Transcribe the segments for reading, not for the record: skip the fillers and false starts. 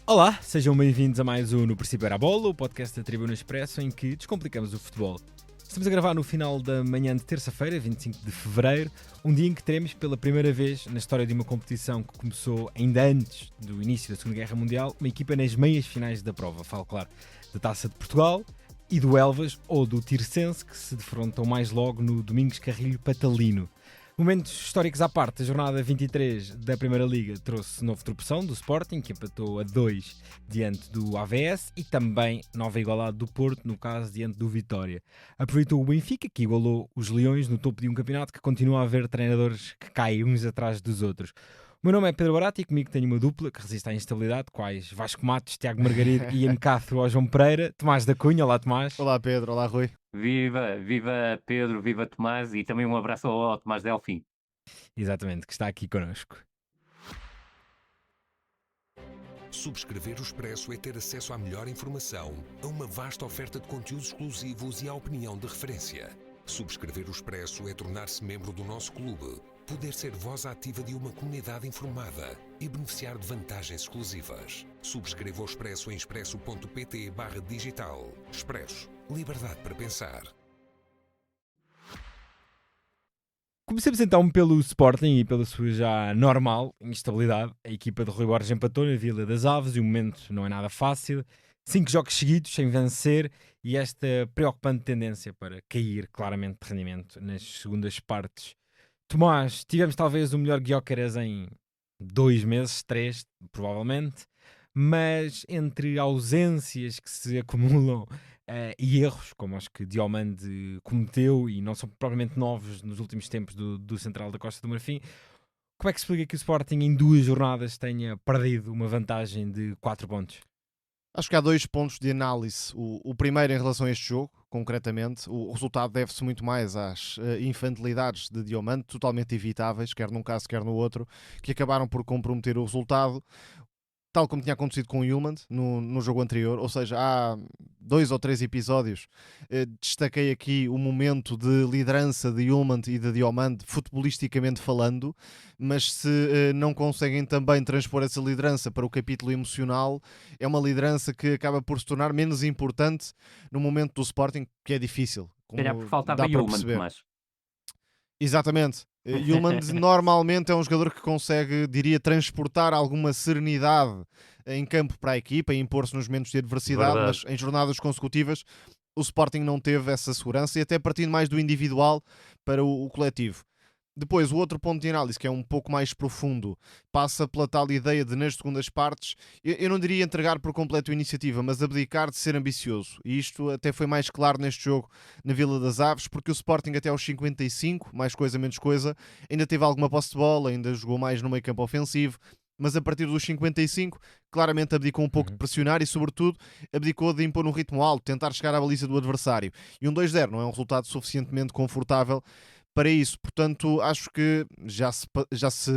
Olá, sejam bem-vindos a mais um No Princípio Era a Bola, o podcast da Tribuna Expresso em que descomplicamos o futebol. Estamos a gravar no final da manhã de terça-feira, 25 de fevereiro, um dia em que teremos pela primeira vez na história de uma competição que começou ainda antes do início da Segunda Guerra Mundial, uma equipa nas meias finais da prova. Falo, claro, da Taça de Portugal e do Elvas ou do Tirsense, que se defrontam mais logo no Domingos Carrilho Patalino. Momentos históricos à parte, a jornada 23 da Primeira Liga trouxe novo tropeção do Sporting, que empatou a 2 diante do AVS, e também nova igualada do Porto, no caso diante do Vitória. Aproveitou o Benfica, que igualou os Leões no topo de um campeonato que continua a haver treinadores que caem uns atrás dos outros. O meu nome é Pedro Barata e comigo tenho uma dupla que resiste à instabilidade, quais Vasco Matos, Tiago Margarido e Mcáthro ao João Pereira. Tomás da Cunha, olá Tomás. Olá Pedro, olá Rui. Viva Pedro, viva Tomás e também um abraço ao Tomás Delfim. Exatamente, que está aqui connosco. Subscrever o Expresso é ter acesso à melhor informação, a uma vasta oferta de conteúdos exclusivos e à opinião de referência. Subscrever o Expresso é tornar-se membro do nosso clube, poder ser voz ativa de uma comunidade informada e beneficiar de vantagens exclusivas. Subscreva o Expresso em expresso.pt/digital. Expresso. Liberdade para pensar. Comecemos então pelo Sporting e pela sua já normal instabilidade. A equipa de Rui Borges empatou na Vila das Aves e o momento não é nada fácil. 5 jogos seguidos sem vencer e esta preocupante tendência para cair claramente de rendimento nas segundas partes. Tomás, tivemos talvez o melhor Gyökeres em 2 meses, 3 provavelmente, mas entre ausências que se acumulam e erros, como os que Diomande cometeu e não são propriamente novos nos últimos tempos do Central da Costa do Marfim, como é que se explica que o Sporting em 2 jornadas tenha perdido uma vantagem de 4 pontos? Acho que há 2 pontos de análise. O primeiro em relação a este jogo, concretamente, o resultado deve-se muito mais às infantilidades de Diomande, totalmente evitáveis, quer num caso, quer no outro, que acabaram por comprometer o resultado, tal como tinha acontecido com o Yulman no jogo anterior. Ou seja, há 2 ou 3 episódios. Destaquei aqui o momento de liderança de Yulman e de Diomande, futebolisticamente falando, mas se não conseguem também transpor essa liderança para o capítulo emocional, é uma liderança que acaba por se tornar menos importante no momento do Sporting, que é difícil. Calhar por faltava Yulman, Tomás. Exatamente. Yulman normalmente é um jogador que consegue, diria, transportar alguma serenidade em campo para a equipa e impor-se nos momentos de adversidade, Verdade. mas em jornadas consecutivas o Sporting não teve essa segurança e até partindo mais do individual para o coletivo. Depois, o outro ponto de análise, que é um pouco mais profundo, passa pela tal ideia de, nas segundas partes, eu não diria entregar por completo a iniciativa, mas abdicar de ser ambicioso. E isto até foi mais claro neste jogo na Vila das Aves, porque o Sporting até aos 55, mais coisa, menos coisa, ainda teve alguma posse de bola, ainda jogou mais no meio campo ofensivo, mas a partir dos 55, claramente abdicou um pouco de pressionar e, sobretudo, abdicou de impor um ritmo alto, tentar chegar à baliza do adversário. E um 2-0 não é um resultado suficientemente confortável para isso. Portanto, acho que já se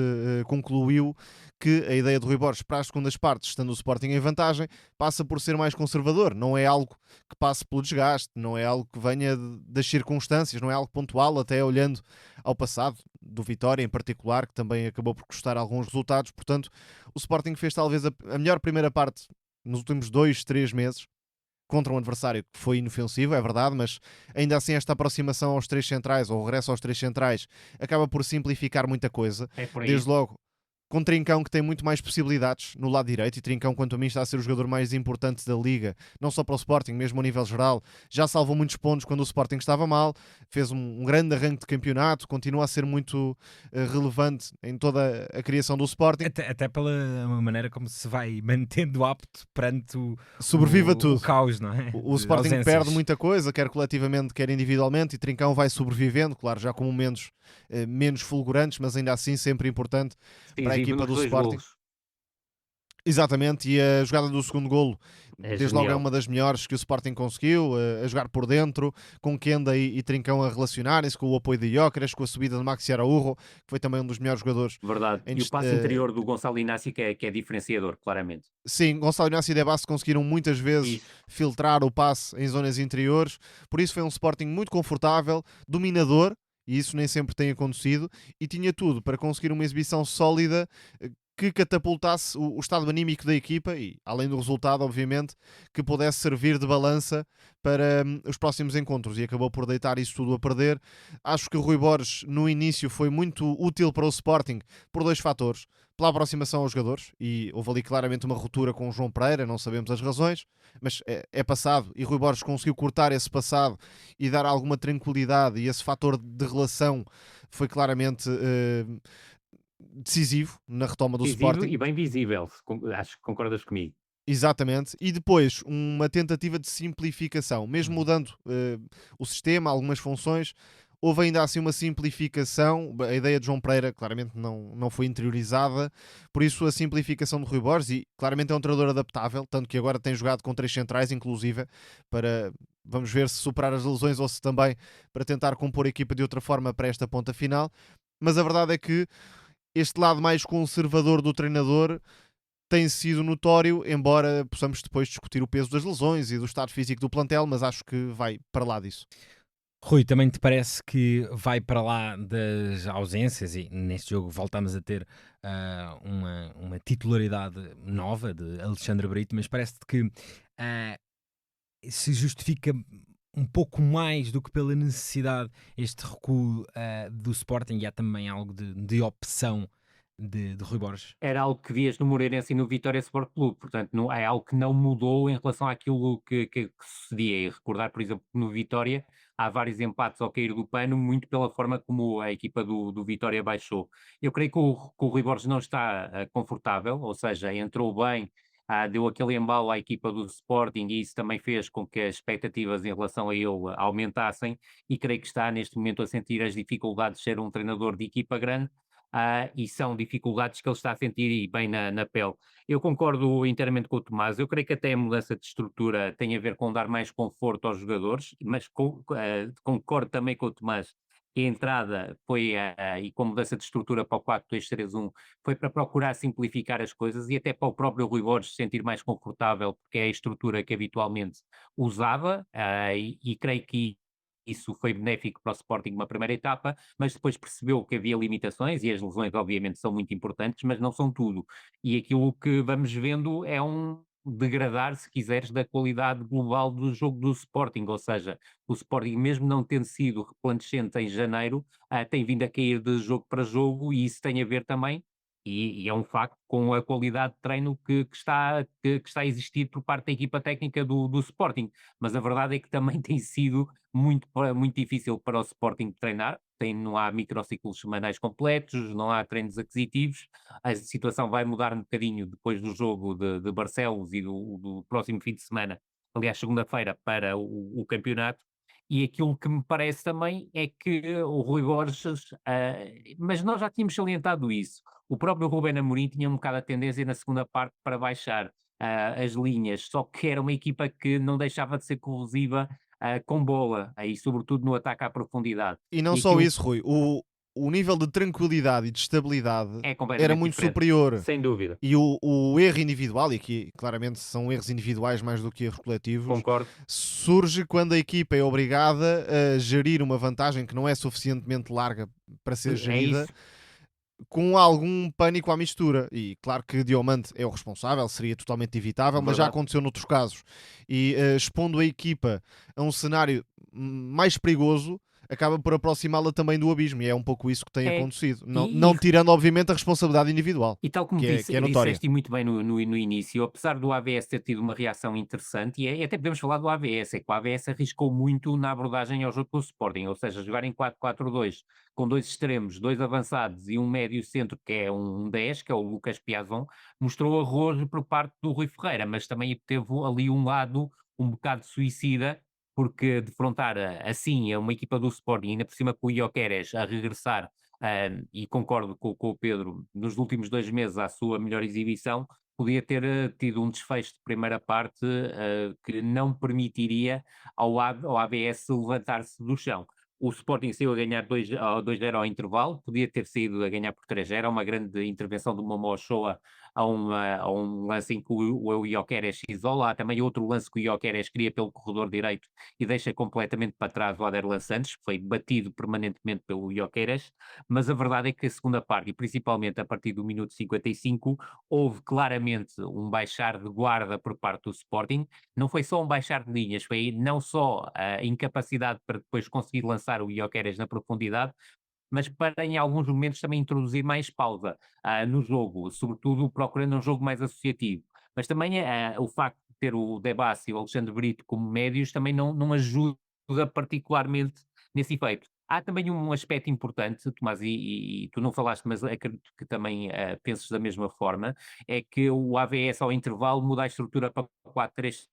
concluiu que a ideia de Rui Borges para as segundas partes, estando o Sporting em vantagem, passa por ser mais conservador. Não é algo que passe pelo desgaste, não é algo que venha das circunstâncias, não é algo pontual, até olhando ao passado, do Vitória em particular, que também acabou por custar alguns resultados. Portanto, o Sporting fez talvez a melhor primeira parte nos últimos 2, 3 meses, contra um adversário que foi inofensivo, é verdade, mas ainda assim esta aproximação aos 3 centrais, ou o regresso aos 3 centrais, acaba por simplificar muita coisa. É por aí. Desde logo, com Trincão, que tem muito mais possibilidades no lado direito, e Trincão, quanto a mim, está a ser o jogador mais importante da Liga, não só para o Sporting, mesmo a nível geral. Já salvou muitos pontos quando o Sporting estava mal, fez um grande arranque de campeonato, continua a ser muito relevante em toda a criação do Sporting. Até pela maneira como se vai mantendo apto perante Sobrevive a tudo. o caos, não é? O De Sporting ausências. perde muita coisa, quer coletivamente, quer individualmente, e Trincão vai sobrevivendo, claro, já com momentos menos fulgurantes, mas ainda assim sempre importante para a equipa do Sporting. Golos. Exatamente, e a jogada do segundo golo, É desde logo é genial. uma das melhores que o Sporting conseguiu, a jogar por dentro, com Kenda e Trincão a relacionarem-se, com o apoio de Gyökeres, com a subida de Maxi Araújo, que foi também um dos melhores jogadores. Verdade. E o passe interior do Gonçalo Inácio que é diferenciador, claramente. Sim, Gonçalo Inácio e De Basso conseguiram muitas vezes Isso. filtrar o passe em zonas interiores, por isso foi um Sporting muito confortável, dominador, e isso nem sempre tem acontecido, e tinha tudo para conseguir uma exibição sólida que catapultasse o estado anímico da equipa e, além do resultado, obviamente, que pudesse servir de balança para os próximos encontros, e acabou por deitar isso tudo a perder. Acho que o Rui Borges no início foi muito útil para o Sporting por dois fatores: pela aproximação aos jogadores, e houve ali claramente uma ruptura com o João Pereira, não sabemos as razões, mas é passado, e Rui Borges conseguiu cortar esse passado e dar alguma tranquilidade, e esse fator de relação foi claramente decisivo na retoma do Decisivo Sporting. e bem visível, acho que concordas comigo. Exatamente, e depois uma tentativa de simplificação, mesmo mudando o sistema, algumas funções, houve ainda assim uma simplificação. A ideia de João Pereira claramente não foi interiorizada, por isso a simplificação de Rui Borges, e claramente é um treinador adaptável, tanto que agora tem jogado com 3 centrais, inclusive, para, vamos ver se superar as lesões ou se também para tentar compor a equipa de outra forma para esta ponta final. Mas a verdade é que este lado mais conservador do treinador tem sido notório, embora possamos depois discutir o peso das lesões e do estado físico do plantel, mas acho que vai para lá disso. Rui, também te parece que vai para lá das ausências e neste jogo voltamos a ter uma titularidade nova de Alexandre Brito, mas parece-te que ah, se justifica um pouco mais do que pela necessidade este recuo do Sporting, e há também algo de opção de Rui Borges? Era algo que vias no Moreirense e no Vitória Sport Clube, portanto não, é algo que não mudou em relação àquilo que sucedia. E recordar, por exemplo, que no Vitória há vários empates ao cair do pano, muito pela forma como a equipa do Vitória baixou. Eu creio que o Rui Borges não está confortável, ou seja, entrou bem, deu aquele embalo à equipa do Sporting e isso também fez com que as expectativas em relação a ele aumentassem, e creio que está neste momento a sentir as dificuldades de ser um treinador de equipa grande. E são dificuldades que ele está a sentir e bem na pele. Eu concordo inteiramente com o Tomás. Eu creio que até a mudança de estrutura tem a ver com dar mais conforto aos jogadores, mas concordo também com o Tomás que a entrada foi, e com a mudança de estrutura para o 4-2-3-1, foi para procurar simplificar as coisas e até para o próprio Rui Borges se sentir mais confortável, porque é a estrutura que habitualmente usava, e creio que isso foi benéfico para o Sporting numa primeira etapa, mas depois percebeu que havia limitações e as lesões obviamente são muito importantes, mas não são tudo. E aquilo que vamos vendo é um degradar, se quiseres, da qualidade global do jogo do Sporting, ou seja, o Sporting mesmo não tendo sido resplandecente em janeiro, tem vindo a cair de jogo para jogo e isso tem a ver também, e é um facto, com a qualidade de treino que está a existir por parte da equipa técnica do Sporting, mas a verdade é que também tem sido muito difícil para o Sporting treinar. Não há microciclos semanais completos, não há treinos aquisitivos. A situação vai mudar um bocadinho depois do jogo de Barcelos e do próximo fim de semana, aliás, segunda-feira, para o campeonato. E aquilo que me parece também é que o Rui Borges, mas nós já tínhamos salientado isso. O próprio Ruben Amorim tinha um bocado a tendência na segunda parte para baixar as linhas, só que era uma equipa que não deixava de ser corrosiva com bola, aí sobretudo no ataque à profundidade. E não E só aquilo isso, Rui, o nível de tranquilidade e de estabilidade é era completamente muito diferente, superior. sem dúvida. E o erro individual, e aqui claramente são erros individuais mais do que erros coletivos, Concordo. surge quando a equipa é obrigada a gerir uma vantagem que não é suficientemente larga para ser É gerida, isso. com algum pânico à mistura. E claro que Diomante é o responsável, seria totalmente evitável, mas já Verdade. aconteceu noutros casos. E expondo a equipa a um cenário mais perigoso, acaba por aproximá-la também do abismo, e é um pouco isso que tem É. acontecido. Não, E, não tirando, obviamente, a responsabilidade individual, E tal como que é notória. disseste muito bem no início, apesar do AVS ter tido uma reação interessante, e até podemos falar do AVS, é que o AVS arriscou muito na abordagem ao jogo com o Sporting, ou seja, jogar em 4-4-2, com 2 extremos, 2 avançados e um médio centro, que é um 10, que é o Lucas Piazon, mostrou arrojo por parte do Rui Ferreira, mas também teve ali um lado um bocado suicida, porque defrontar assim a uma equipa do Sporting, ainda por cima com o Gyökeres a regressar. E concordo com o Pedro, nos últimos 2 meses, à sua melhor exibição, podia ter tido um desfecho de primeira parte que não permitiria ao AVS levantar-se do chão. O Sporting saiu a ganhar 2-0 ao intervalo, podia ter saído a ganhar por 3-0, uma grande intervenção do Momo Ochoa a um lance em que o Gyökeres se isola, há também outro lance que o Gyökeres cria pelo corredor direito e deixa completamente para trás o Aderlan Santos, que foi batido permanentemente pelo Gyökeres, mas a verdade é que a segunda parte, e principalmente a partir do minuto 55, houve claramente um baixar de guarda por parte do Sporting. Não foi só um baixar de linhas, foi não só a incapacidade para depois conseguir lançar o Gyökeres na profundidade, mas para em alguns momentos também introduzir mais pausa no jogo, sobretudo procurando um jogo mais associativo. Mas também o facto de ter o Debassi e o Alexandre Brito como médios também não ajuda particularmente nesse efeito. Há também um aspecto importante, Tomás, e tu não falaste, mas acredito que também penses da mesma forma, é que o AVS ao intervalo muda a estrutura para 4-3-3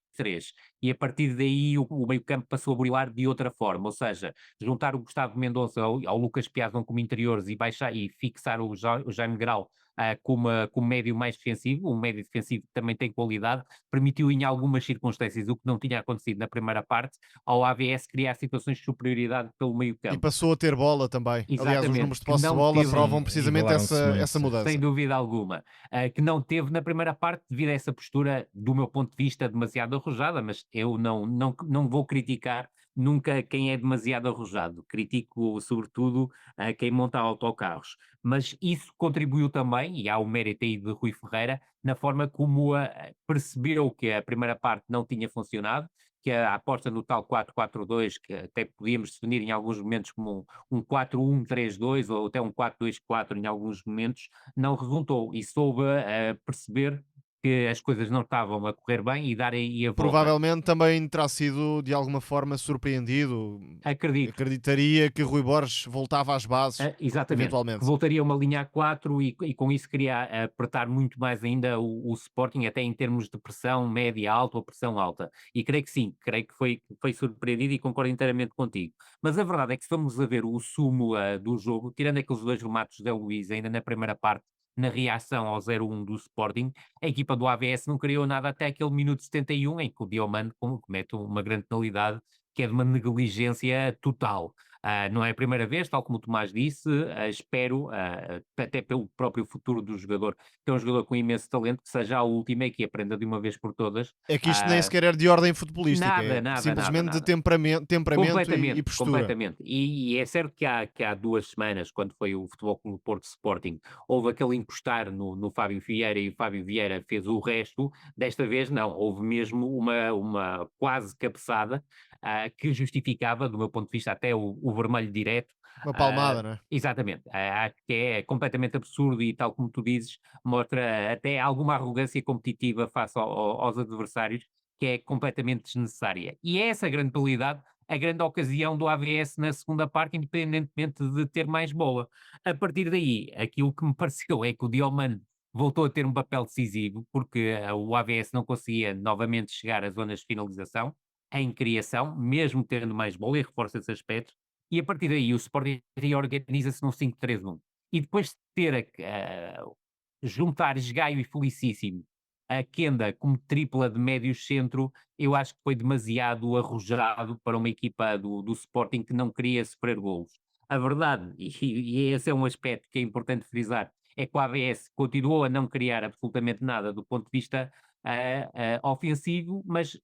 e a partir daí o meio-campo passou a burilar de outra forma, ou seja, juntar o Gustavo Mendonça ao Lucas Piazon como interiores e baixar e fixar o Jaime Grau como médio mais defensivo, um médio defensivo que também tem qualidade, permitiu em algumas circunstâncias, o que não tinha acontecido na primeira parte, ao AVS criar situações de superioridade pelo meio E campo. passou a ter bola também. Aliás, os Exatamente, números de que posse de não bola teve- provam Sim, precisamente igualaram-se muito, essa sim. mudança. sem dúvida alguma, que não teve na primeira parte devido a essa postura, do meu ponto de vista, demasiado arrojada, mas eu não vou criticar nunca quem é demasiado arrojado, critico sobretudo quem monta autocarros, mas isso contribuiu também, e há o mérito aí de Rui Ferreira, na forma como percebeu que a primeira parte não tinha funcionado, que a aposta no tal 4-4-2, que até podíamos definir em alguns momentos como um 4-1-3-2 ou até um 4-2-4 em alguns momentos, não resultou e soube perceber que as coisas não estavam a correr bem e dar aí a volta. Provavelmente também terá sido de alguma forma surpreendido. Acredito. Acreditaria que Rui Borges voltava às bases, Exatamente, eventualmente. que voltaria uma linha a 4 e com isso queria apertar muito mais ainda o Sporting, até em termos de pressão média alta ou pressão alta. E creio que sim, creio que foi surpreendido e concordo inteiramente contigo. Mas a verdade é que se vamos a ver o sumo do jogo, tirando aqueles dois remates de Luís ainda na primeira parte, na reação ao 0-1 do Sporting, a equipa do AVS não criou nada até aquele minuto 71 em que o Diomande comete uma grande penalidade que é de uma negligência total. Não é a primeira vez, tal como o Tomás disse, espero, até pelo próprio futuro do jogador, que é um jogador com imenso talento, que seja a última e que aprenda de uma vez por todas. É que isto nem sequer é de ordem futebolística, Nada, simplesmente nada. de temperamento e postura. Completamente. E é certo que há 2 semanas, quando foi o Futebol Clube do Porto Sporting, houve aquele encostar no Fábio Vieira e o Fábio Vieira fez o resto. Desta vez não, houve mesmo uma quase cabeçada que justificava, do meu ponto de vista, até o vermelho direto. Uma palmada, não é? Exatamente. Acho que é completamente absurdo e, tal como tu dizes, mostra até alguma arrogância competitiva face aos adversários, que é completamente desnecessária. E é essa a grande qualidade, a grande ocasião do AVS na segunda parte, independentemente de ter mais bola. A partir daí, aquilo que me pareceu é que o Diomande voltou a ter um papel decisivo, porque o AVS não conseguia novamente chegar às zonas de finalização, em criação, mesmo tendo mais bola, e reforça esse aspecto, e a partir daí o Sporting reorganiza-se num 5-3-1. E depois de ter juntar Gaio e Felicíssimo a Kenda como tripla de médio centro, eu acho que foi demasiado arrojado para uma equipa do Sporting que não queria sofrer golos. A verdade, e esse é um aspecto que é importante frisar, é que o AVS continuou a não criar absolutamente nada do ponto de vista ofensivo, mas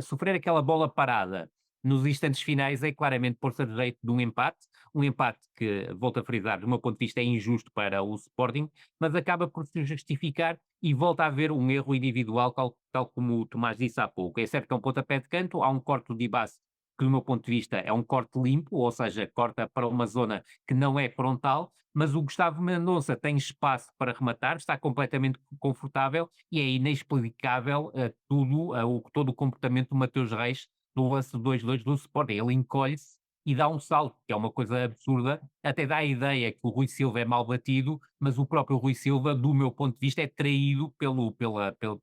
sofrer aquela bola parada nos instantes finais é claramente pôr-se a jeito de um empate que, volto a frisar, do meu ponto de vista é injusto para o Sporting, mas acaba por se justificar e volta a haver um erro individual, tal como o Tomás disse há pouco. É certo que é um pontapé de canto, há um corte do Dibas que, do meu ponto de vista, é um corte limpo, ou seja, corta para uma zona que não é frontal, mas o Gustavo Mendonça tem espaço para rematar, está completamente confortável e é inexplicável todo o comportamento do Mateus Reis no lance 2-2 do Sporting. Ele encolhe-se e dá um salto, que é uma coisa absurda, até dá a ideia que o Rui Silva é mal batido, mas o próprio Rui Silva, do meu ponto de vista, é traído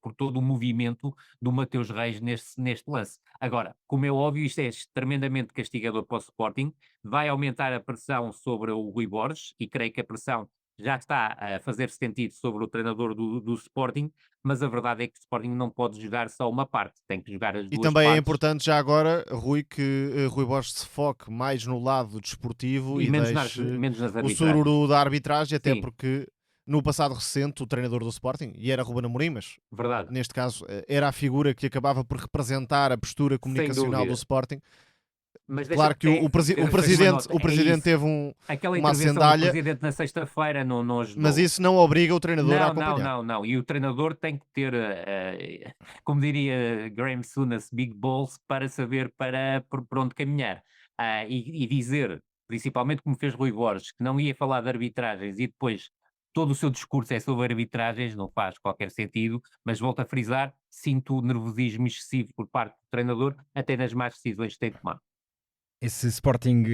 por todo o movimento do Mateus Reis neste lance. Agora, como é óbvio, isto é tremendamente castigador para o Sporting, vai aumentar a pressão sobre o Rui Borges, e creio que a pressão já está a fazer sentido sobre o treinador do Sporting, mas a verdade é que o Sporting não pode jogar só uma parte, tem que jogar as E duas também partes. é importante já agora, Rui, que Rui Borges se foque mais no lado desportivo e menos deixe menos nas o arbitragens. sururu da arbitragem, até Sim. porque no passado recente o treinador do Sporting, e era Ruben Amorim, mas Verdade. neste caso era a figura que acabava por representar a postura comunicacional do dúvida. Sporting. Mas Claro que o presidente teve aquela uma intervenção do sandália, presidente na sexta-feira não ajudou. mas isso não obriga o treinador a acompanhar. Não. E o treinador tem que ter, como diria Graham Souness, big balls para saber por onde caminhar. E dizer, principalmente como fez Rui Borges, que não ia falar de arbitragens e depois todo o seu discurso é sobre arbitragens, não faz qualquer sentido, mas volto a frisar, sinto o nervosismo excessivo por parte do treinador, até nas más decisões que tem tomado. Esse Sporting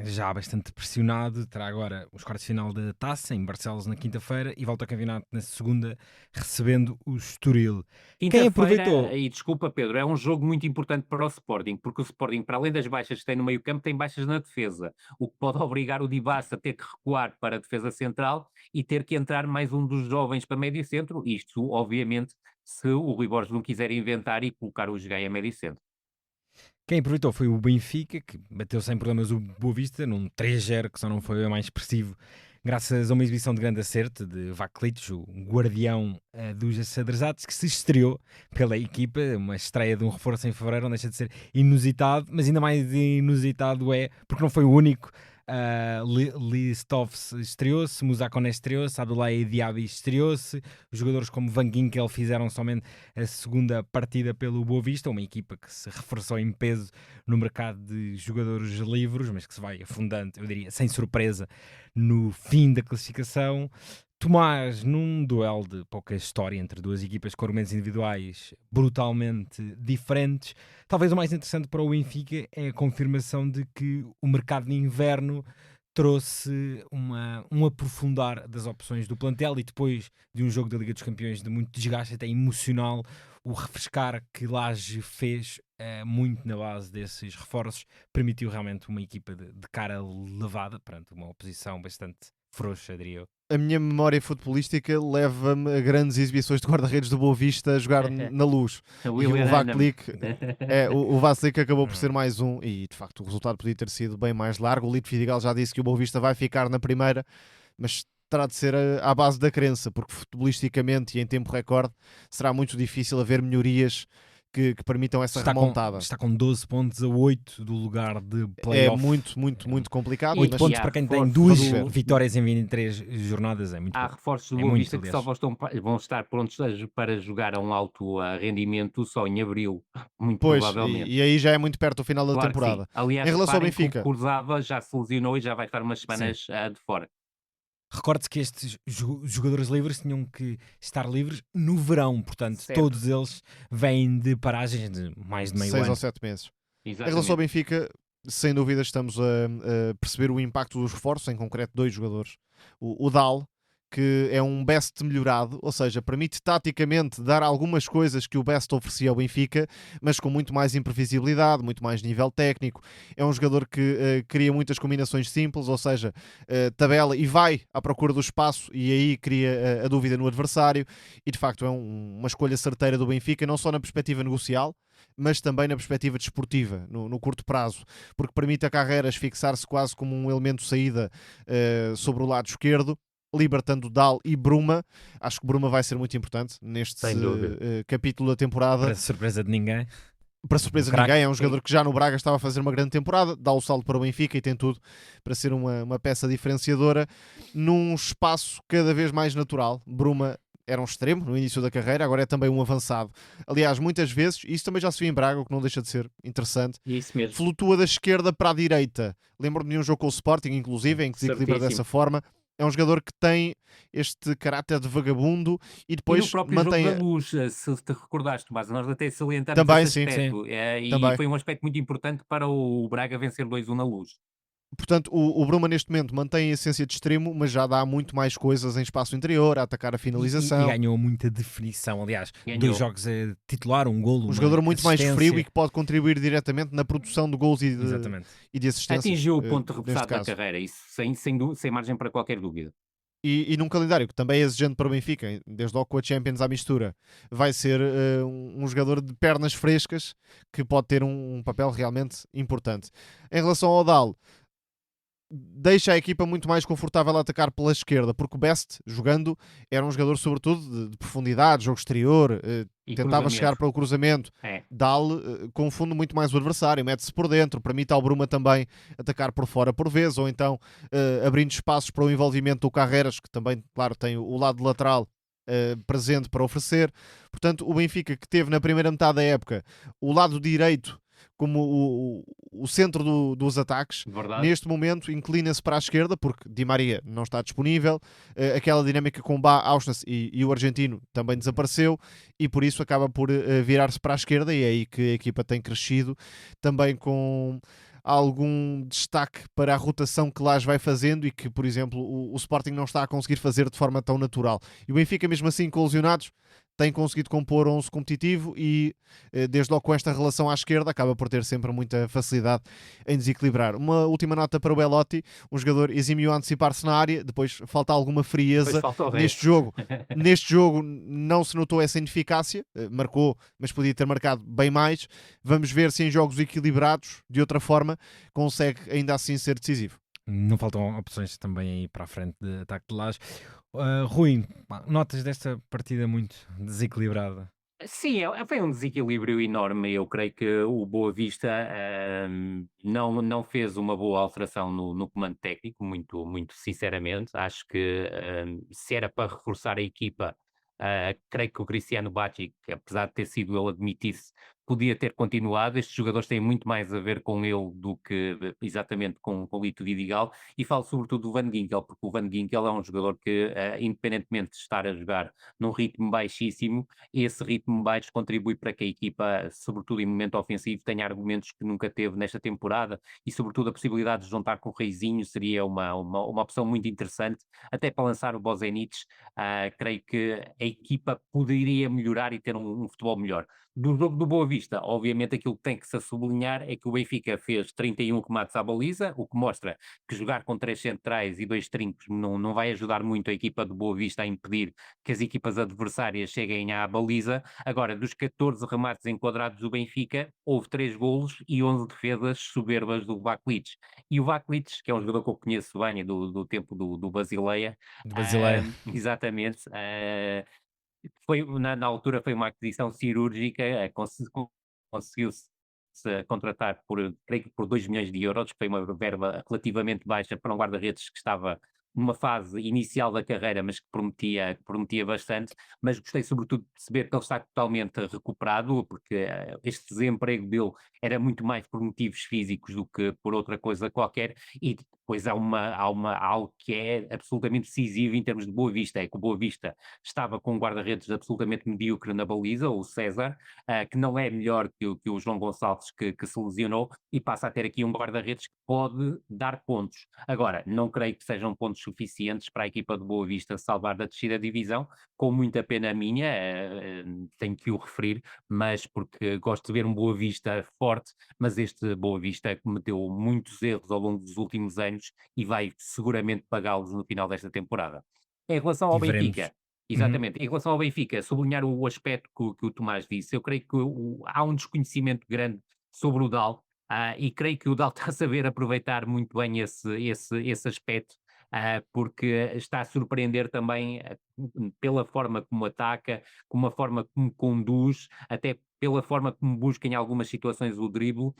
já bastante pressionado terá agora os quartos de final da Taça em Barcelos na quinta-feira e volta ao campeonato na segunda, recebendo o Estoril. Quem aproveitou? E desculpa Pedro, é um jogo muito importante para o Sporting, porque o Sporting, para além das baixas que tem no meio campo, tem baixas na defesa, o que pode obrigar o Dibassa a ter que recuar para a defesa central e ter que entrar mais um dos jovens para médio centro, isto obviamente se o Rui Borges não quiser inventar e colocar o Jogai a médio centro. Quem aproveitou foi o Benfica, que bateu sem problemas o Boa Vista, num 3-0 que só não foi o mais expressivo, graças a uma exibição de grande acerto de Vaklic, o guardião dos Sadrzates, que se estreou pela equipa, uma estreia de um reforço em fevereiro, não deixa de ser inusitado, mas ainda mais inusitado é porque não foi o único. Listov estreou-se, Musakoné estreou-se, Abdoulaye Diaby estreou-se, os jogadores como Van Ginkel fizeram somente a segunda partida pelo Boa Vista, uma equipa que se reforçou em peso no mercado de jogadores livres, mas que se vai afundando, eu diria, sem surpresa, no fim da classificação. Tomás, num duelo de pouca história entre duas equipas com argumentos individuais brutalmente diferentes, talvez o mais interessante para o Benfica é a confirmação de que o mercado de inverno trouxe um aprofundar das opções do plantel e depois de um jogo da Liga dos Campeões de muito desgaste até emocional, o refrescar que Laje fez muito na base desses reforços permitiu realmente uma equipa de cara levada perante uma oposição bastante frouxa, diria eu. A minha memória futebolística leva-me a grandes exibições de guarda-redes do Boa Vista a jogar na Luz. E o Vaklic acabou por ser mais um, e de facto o resultado podia ter sido bem mais largo. O Lito Fidigal já disse que o Boa Vista vai ficar na primeira, mas terá de ser à base da crença, porque futebolisticamente e em tempo recorde será muito difícil haver melhorias que permitam essa remontada. Está com 12 pontos a 8 do lugar de playoff. É muito complicado. 8 pontos para quem tem 2 vitórias em 23 jornadas é muito Há pouco. reforços do Boa Vista que só vão estar prontos para jogar a um alto rendimento só em abril, muito provavelmente. E aí já é muito perto do final da temporada. Aliás, em relação ao Benfica, o Cruzava já se lesionou e já vai estar umas semanas de fora. Recorde-se que estes jogadores livres tinham que estar livres no verão, portanto, certo. Todos eles vêm de paragens de mais de meio 6 ano. ou 7 meses. Exatamente. Em relação ao Benfica, sem dúvida estamos a perceber o impacto dos reforços, em concreto 2 jogadores. O Dal, que é um Best melhorado, ou seja, permite taticamente dar algumas coisas que o Best oferecia ao Benfica, mas com muito mais imprevisibilidade, muito mais nível técnico. É um jogador que cria muitas combinações simples, ou seja, tabela e vai à procura do espaço e aí cria a dúvida no adversário, e de facto é uma escolha certeira do Benfica, não só na perspectiva negocial, mas também na perspectiva desportiva, no curto prazo, porque permite a Carreras fixar-se quase como um elemento de saída sobre o lado esquerdo, libertando Dal e Bruma. Acho que Bruma vai ser muito importante neste capítulo da temporada. Para surpresa de ninguém. Para surpresa de ninguém, é um jogador que já no Braga estava a fazer uma grande temporada, dá o salto para o Benfica e tem tudo para ser uma peça diferenciadora num espaço cada vez mais natural. Bruma era um extremo no início da carreira, agora é também um avançado. Aliás, muitas vezes, isso também já se viu em Braga, o que não deixa de ser interessante, isso mesmo. Flutua da esquerda para a direita. Lembro-me de um jogo com o Sporting, inclusive, em que se equilibra dessa forma. É um jogador que tem este caráter de vagabundo e depois no próprio mantém... jogo da Luz, se te recordaste, mas nós até salientamos também, esse aspecto. E também. foi um aspecto muito importante para o Braga vencer 2-1 na Luz. Portanto, o Bruma neste momento mantém a essência de extremo, mas já dá muito mais coisas em espaço interior, a atacar a finalização. E ganhou muita definição, aliás. 2 jogos a titular, um golo, um jogador muito mais frio e que pode contribuir diretamente na produção de gols e de assistências. Atingiu o ponto de repousado da carreira, isso sem margem para qualquer dúvida. E num calendário que também é exigente para o Benfica, desde logo com a Champions à mistura, vai ser um jogador de pernas frescas que pode ter um papel realmente importante. Em relação ao Dal, deixa a equipa muito mais confortável a atacar pela esquerda, porque o Best, jogando, era um jogador sobretudo de profundidade, jogo exterior, E tentava chegar cruzamento. para o cruzamento. É. Dal confunde muito mais o adversário, mete-se por dentro, permite ao Bruma também atacar por fora por vezes, ou então abrindo espaços para o envolvimento do Carreras, que também, claro, tem o lado lateral presente para oferecer. Portanto, o Benfica, que teve na primeira metade da época o lado direito como o centro dos ataques, Verdade. neste momento inclina-se para a esquerda, porque Di Maria não está disponível, aquela dinâmica com Bá, Auschwitz e o argentino também desapareceu, e por isso acaba por virar-se para a esquerda, e é aí que a equipa tem crescido, também com algum destaque para a rotação que Lage vai fazendo e que, por exemplo, o Sporting não está a conseguir fazer de forma tão natural. E o Benfica, mesmo assim, com lesionados, tem conseguido compor 11 competitivo e, desde logo com esta relação à esquerda, acaba por ter sempre muita facilidade em desequilibrar. Uma última nota para o Belotti, um jogador exímio a antecipar-se na área, depois falta alguma Depois frieza falta o neste resto. jogo. Neste jogo não se notou essa ineficácia, marcou, mas podia ter marcado bem mais. Vamos ver se em jogos equilibrados, de outra forma, consegue ainda assim ser decisivo. Não faltam opções também aí para a frente de ataque de Lage. Rui, notas desta partida muito desequilibrada? Sim, foi um desequilíbrio enorme. Eu creio que o Boa Vista não fez uma boa alteração no comando técnico, muito sinceramente. Acho que se era para reforçar a equipa, creio que o Cristiano Bacci, que apesar de ter sido ele admitir-se, podia ter continuado. Estes jogadores têm muito mais a ver com ele do que exatamente com o Lito Vidigal. E falo sobretudo do Van Ginkel, porque o Van Ginkel é um jogador que, independentemente de estar a jogar num ritmo baixíssimo, esse ritmo baixo contribui para que a equipa, sobretudo em momento ofensivo, tenha argumentos que nunca teve nesta temporada e, sobretudo, a possibilidade de juntar com o Reizinho seria uma opção muito interessante, até para lançar o Bozenic. Creio que a equipa poderia melhorar e ter um futebol melhor. Do jogo do Boa Vista, obviamente aquilo que tem que se sublinhar é que o Benfica fez 31 remates à baliza, o que mostra que jogar com 3 centrais e 2 trincos não vai ajudar muito a equipa do Boa Vista a impedir que as equipas adversárias cheguem à baliza. Agora, dos 14 remates enquadrados do Benfica, houve 3 golos e 11 defesas soberbas do Vaclitz. E o Vaclitz, que é um jogador que eu conheço bem do tempo do Basileia, De Basileia. exatamente, na altura foi uma aquisição cirúrgica, conseguiu-se contratar creio que por 2 milhões de euros, que foi uma verba relativamente baixa para um guarda-redes que estava numa fase inicial da carreira, mas que prometia bastante. Mas gostei sobretudo de perceber que ele está totalmente recuperado, porque este desemprego dele era muito mais por motivos físicos do que por outra coisa qualquer. E depois há algo que é absolutamente decisivo em termos de Boa Vista, é que o Boa Vista estava com um guarda-redes absolutamente medíocre na baliza, o César, que não é melhor que o João Gonçalves, que se lesionou, e passa a ter aqui um guarda-redes que pode dar pontos. Agora, não creio que sejam pontos suficientes para a equipa de Boa Vista salvar da descida da divisão, com muita pena minha, tenho que o referir, mas porque gosto de ver um Boa Vista forte, mas este Boa Vista cometeu muitos erros ao longo dos últimos anos e vai seguramente pagá-los no final desta temporada. Em relação ao E veremos. Benfica, Uhum. exatamente. Em relação ao Benfica, sublinhar o aspecto que o Tomás disse, eu creio que há um desconhecimento grande sobre o Dal, e creio que o Dal está a saber aproveitar muito bem esse aspecto, porque está a surpreender também pela forma como ataca, como a forma como conduz, até pela forma como busca em algumas situações o drible,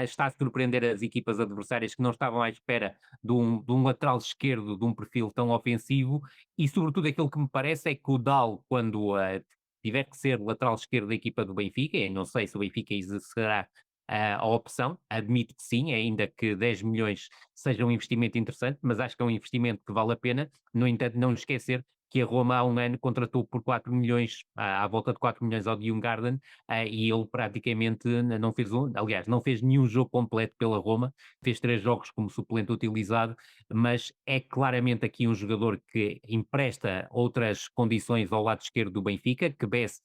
está a surpreender as equipas adversárias que não estavam à espera de um lateral esquerdo de um perfil tão ofensivo e, sobretudo, aquilo que me parece é que o Dal, quando tiver que ser lateral esquerdo da equipa do Benfica, e não sei se o Benfica exercerá a opção, admito que sim, ainda que 10 milhões seja um investimento interessante, mas acho que é um investimento que vale a pena. No entanto, não esquecer que a Roma há um ano contratou por 4 milhões, à volta de 4 milhões ao Ljunggarden, e ele praticamente não fez aliás, não fez nenhum jogo completo pela Roma, fez 3 jogos como suplente utilizado, mas é claramente aqui um jogador que empresta outras condições ao lado esquerdo do Benfica, que Best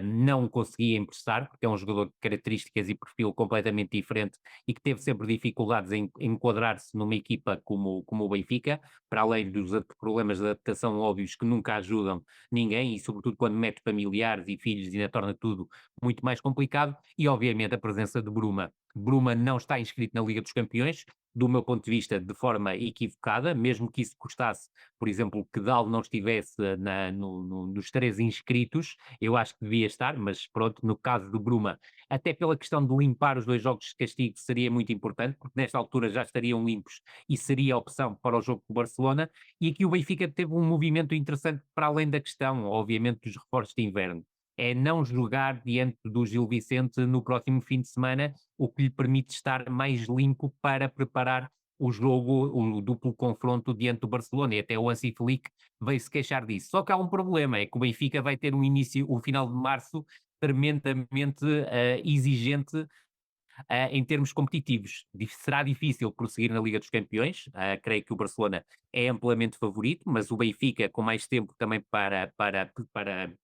não conseguia emprestar, porque é um jogador de características e perfil completamente diferente e que teve sempre dificuldades em enquadrar-se numa equipa como o Benfica, para além dos problemas de adaptação óbvios que nunca ajudam ninguém e sobretudo quando mete familiares e filhos ainda torna tudo muito mais complicado e obviamente a presença de Bruma Bruma não está inscrito na Liga dos Campeões, do meu ponto de vista, de forma equivocada, mesmo que isso custasse, por exemplo, que Dal não estivesse nos 3 inscritos, eu acho que devia estar, mas pronto, no caso do Bruma, até pela questão de limpar os 2 jogos de castigo seria muito importante, porque nesta altura já estariam limpos e seria a opção para o jogo com o Barcelona, e aqui o Benfica teve um movimento interessante para além da questão, obviamente, dos reforços de inverno. É não jogar diante do Gil Vicente no próximo fim de semana, o que lhe permite estar mais limpo para preparar o jogo, o duplo confronto diante do Barcelona, e até o Hansi Flick veio-se queixar disso. Só que há um problema, é que o Benfica vai ter o final de março tremendamente exigente em termos competitivos. Será difícil prosseguir na Liga dos Campeões, creio que o Barcelona é amplamente favorito, mas o Benfica, com mais tempo também para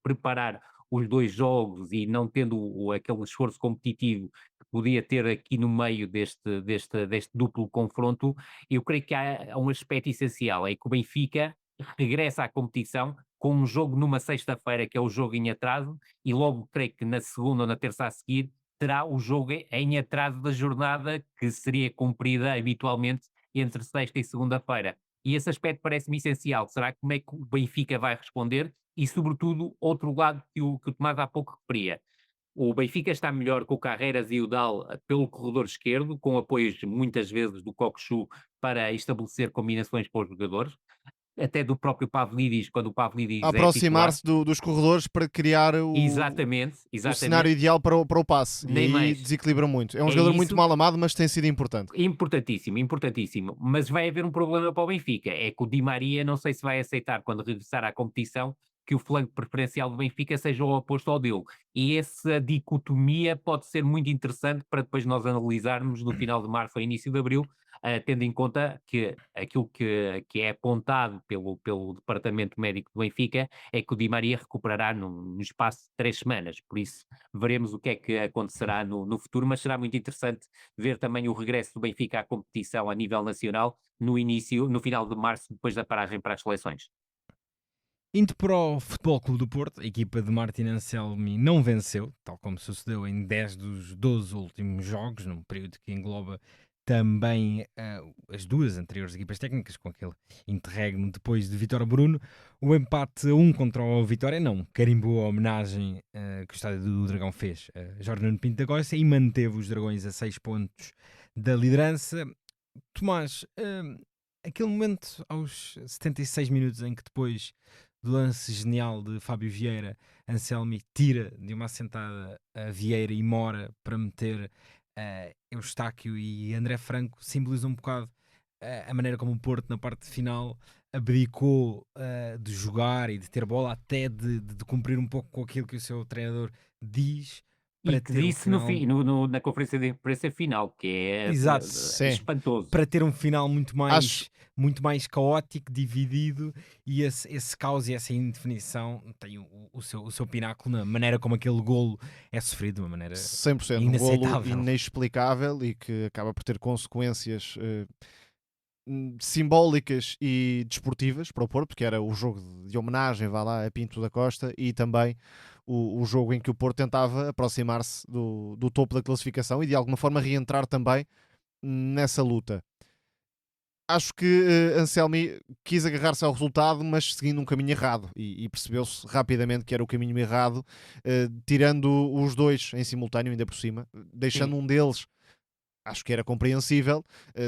preparar os 2 jogos e não tendo aquele esforço competitivo que podia ter aqui no meio deste duplo confronto, eu creio que há um aspecto essencial, é que o Benfica regressa à competição com um jogo numa sexta-feira, que é o jogo em atraso, e logo creio que na segunda ou na terça a seguir terá o jogo em atraso da jornada que seria cumprida habitualmente entre sexta e segunda-feira. E esse aspecto parece-me essencial. Será como é que o Benfica vai responder? E, sobretudo, outro lado que o Tomás há pouco referia. O Benfica está melhor com o Carreiras e o Dal pelo corredor esquerdo, com apoios muitas vezes do Cockchu para estabelecer combinações com os jogadores, até do próprio Pavlidis, quando o Pavlidis é titular. Aproximar-se dos corredores para criar Exatamente, o cenário ideal para o passe. Nem e aí mais. desequilibra muito. É um É jogador muito isso. mal amado, mas tem sido importante. Importantíssimo, importantíssimo. Mas vai haver um problema para o Benfica. É que o Di Maria não sei se vai aceitar, quando regressar à competição, que o flanco preferencial do Benfica seja o oposto ao dele. E essa dicotomia pode ser muito interessante para depois nós analisarmos no final de março ou início de abril, tendo em conta que aquilo que é apontado pelo Departamento Médico do Benfica é que o Di Maria recuperará no espaço de 3 semanas. Por isso, veremos o que é que acontecerá no futuro, mas será muito interessante ver também o regresso do Benfica à competição a nível nacional no final de março, depois da paragem para as seleções. Indo para o Futebol Clube do Porto, a equipa de Martin Anselmi não venceu, tal como sucedeu em 10 dos 12 últimos jogos, num período que engloba também as 2 anteriores equipas técnicas, com aquele interregno depois de Vítor Bruno. O empate a 1 contra o Vitória não carimbou a homenagem que o Estádio do Dragão fez a Jorge Nuno Pinto da Costa e manteve os Dragões a 6 pontos da liderança. Tomás, aquele momento aos 76 minutos em que depois do lance genial de Fábio Vieira, Anselmi tira de uma assentada a Vieira e Mora para meter Eustáquio e André Franco, simboliza um bocado a maneira como o Porto na parte final abdicou de jogar e de ter bola, até de cumprir um pouco com aquilo que o seu treinador diz. E que disse na conferência de imprensa final, que é Exato. espantoso. Para ter um final muito mais caótico, dividido, e esse caos e essa indefinição tem o seu pináculo na maneira como aquele golo é sofrido, de uma maneira 100%. Um golo inexplicável e que acaba por ter consequências simbólicas e desportivas para o Porto, porque era o jogo de homenagem, vá lá, a Pinto da Costa, e também o jogo em que o Porto tentava aproximar-se do topo da classificação e de alguma forma reentrar também nessa luta. Acho que Anselmi quis agarrar-se ao resultado, mas seguindo um caminho errado, e percebeu-se rapidamente que era o caminho errado, tirando os 2 em simultâneo, ainda por cima, deixando um deles. Acho que era compreensível,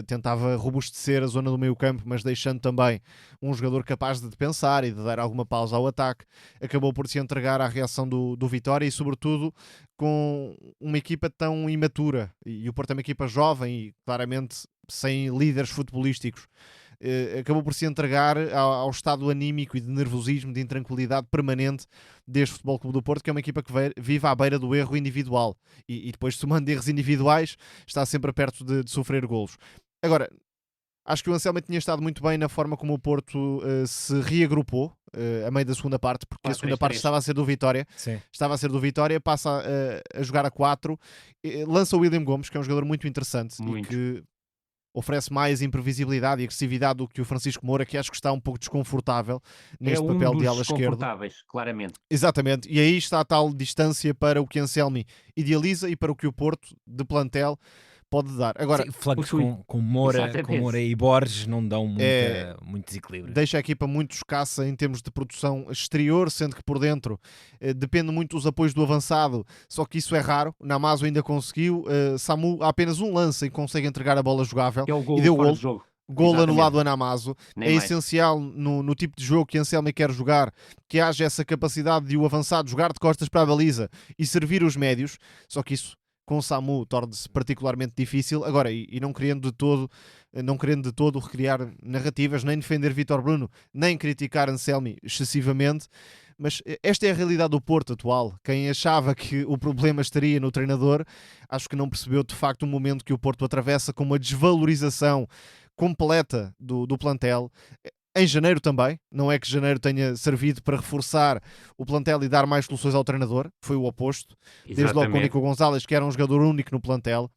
tentava robustecer a zona do meio campo, mas deixando também um jogador capaz de pensar e de dar alguma pausa ao ataque. Acabou por se entregar à reação do Vitória e, sobretudo, com uma equipa tão imatura. E o Porto é uma equipa jovem e, claramente, sem líderes futebolísticos. Acabou por se entregar ao estado anímico e de nervosismo, de intranquilidade permanente deste Futebol Clube do Porto, que é uma equipa que vive à beira do erro individual e depois, somando erros individuais, está sempre perto de sofrer golos. Agora, acho que o Anselmi tinha estado muito bem na forma como o Porto se reagrupou a meio da segunda parte, porque a segunda parte estava a ser do Vitória. Sim. Estava a ser do Vitória, passa a jogar a 4, lança o William Gomes, que é um jogador muito interessante e que oferece mais imprevisibilidade e agressividade do que o Francisco Moura, que acho que está um pouco desconfortável neste papel de ala esquerda. Claramente. Exatamente, e aí está a tal distância para o que Anselmi idealiza e para o que o Porto, de plantel, pode dar. Agora, Sim, flancos Rui, com Moura exatamente. e Borges não dão É, muito desequilíbrio. deixa a equipa muito escassa em termos de produção exterior, sendo que por dentro depende muito dos apoios do avançado, só que isso é raro. Namazo ainda conseguiu, Samu há apenas um lance em que consegue entregar a bola jogável Que é o e golo deu fora golo. de jogo. Golo Exatamente. anulado a Namazo. Nem É mais. essencial no tipo de jogo que Anselmi quer jogar que haja essa capacidade de o avançado jogar de costas para a baliza e servir os médios, só que isso com o Samu torna-se particularmente difícil. Agora, e não querendo de todo recriar narrativas, nem defender Vítor Bruno, nem criticar Anselmi excessivamente, mas esta é a realidade do Porto atual. Quem achava que o problema estaria no treinador, acho que não percebeu de facto o momento que o Porto atravessa, com uma desvalorização completa do plantel. Em janeiro também, não é que janeiro tenha servido para reforçar o plantel e dar mais soluções ao treinador, foi o oposto. Desde logo com o Exatamente. Nico Gonzalez, que era um jogador único no plantel.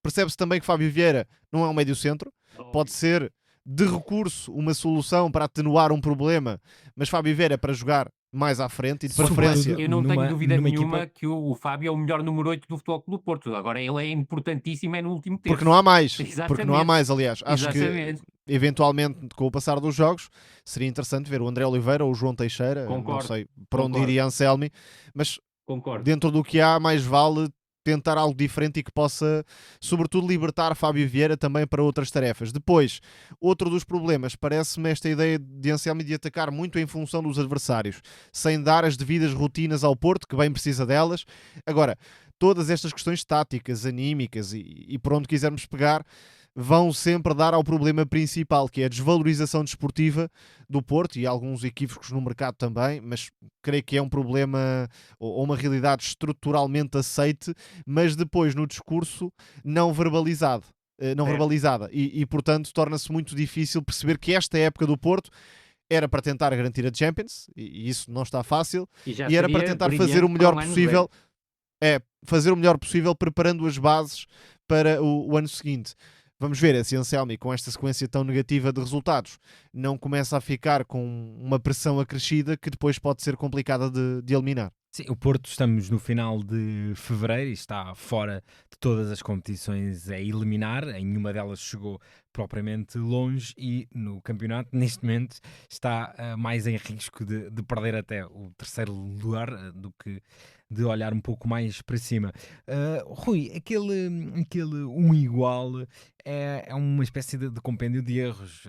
Percebe-se também que Fábio Vieira não é um médio centro, pode ser de recurso uma solução para atenuar um problema, mas Fábio Vieira é para jogar mais à frente e de Sobretudo preferência. Eu não tenho dúvida numa nenhuma equipa... que o Fábio é o melhor número 8 do Futebol Clube do Porto. Agora ele é importantíssimo no último terço. Porque não há mais. Exatamente. Porque não há mais, aliás. Acho Exatamente. que, eventualmente, com o passar dos jogos, seria interessante ver o André Oliveira ou o João Teixeira. Não Concordo. sei para onde Concordo. iria Anselmi, mas Concordo. dentro do que há, mais vale tentar algo diferente e que possa, sobretudo, libertar Fábio Vieira também para outras tarefas. Depois, outro dos problemas, parece-me esta ideia de Anselmi de atacar muito em função dos adversários, sem dar as devidas rotinas ao Porto, que bem precisa delas. Agora, todas estas questões táticas, anímicas e por onde quisermos pegar, vão sempre dar ao problema principal, que é a desvalorização desportiva do Porto e alguns equívocos no mercado também, mas creio que é um problema ou uma realidade estruturalmente aceite, mas depois no discurso não verbalizado. Não Certo. verbalizada e portanto torna-se muito difícil perceber que esta época do Porto era para tentar garantir a Champions e isso não está fácil já e era para seria tentar fazer brilhante o melhor para ano possível. zero. Fazer o melhor possível preparando as bases para o ano seguinte. Vamos ver se Anselmi, com esta sequência tão negativa de resultados, não começa a ficar com uma pressão acrescida que depois pode ser complicada de eliminar. Sim, o Porto, estamos no final de fevereiro e está fora de todas as competições a eliminar, em nenhuma delas chegou propriamente longe e no campeonato, neste momento, está mais em risco de perder até o terceiro lugar do que de olhar um pouco mais para cima. Rui, aquele um igual é uma espécie de compêndio de erros,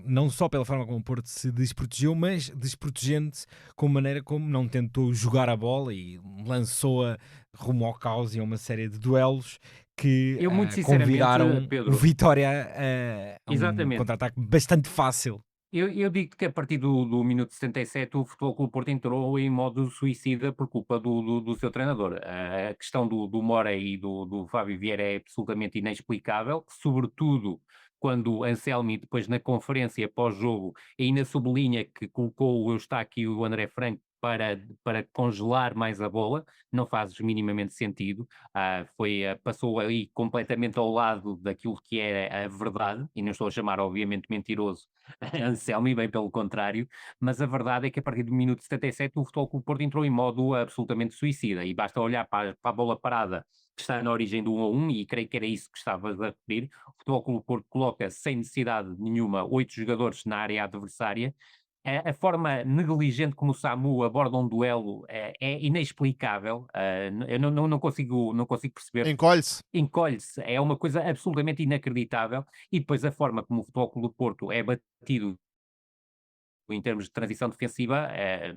não só pela forma como o Porto se desprotegeu, mas desprotegendo-se com a maneira como não tentou jogar a bola e lançou-a rumo ao caos e a uma série de duelos que Eu, muito sinceramente, convidaram o Pedro, Vitória a um exatamente. contra-ataque bastante fácil. Eu digo que a partir do minuto 77 o Futebol Clube do Porto entrou em modo suicida por culpa do seu treinador. A questão do Mora e do Fábio Vieira é absolutamente inexplicável, sobretudo quando Anselmi depois na conferência pós-jogo ainda sublinha que colocou o Eustáquio e o André Franco para congelar mais a bola, não faz minimamente sentido. Passou ali completamente ao lado daquilo que é a verdade, e não estou a chamar obviamente mentiroso Anselmi, bem pelo contrário, mas a verdade é que a partir do minuto 77 o Futebol Clube do Porto entrou em modo absolutamente suicida e basta olhar para a bola parada que está na origem do 1-1 e creio que era isso que estavas a referir. O Futebol Clube do Porto coloca sem necessidade nenhuma 8 jogadores na área adversária. A forma negligente como o Samu aborda um duelo é inexplicável. Eu não consigo perceber. Encolhe-se. Encolhe-se, é uma coisa absolutamente inacreditável. E depois a forma como o Futebol Clube do Porto é batido em termos de transição defensiva,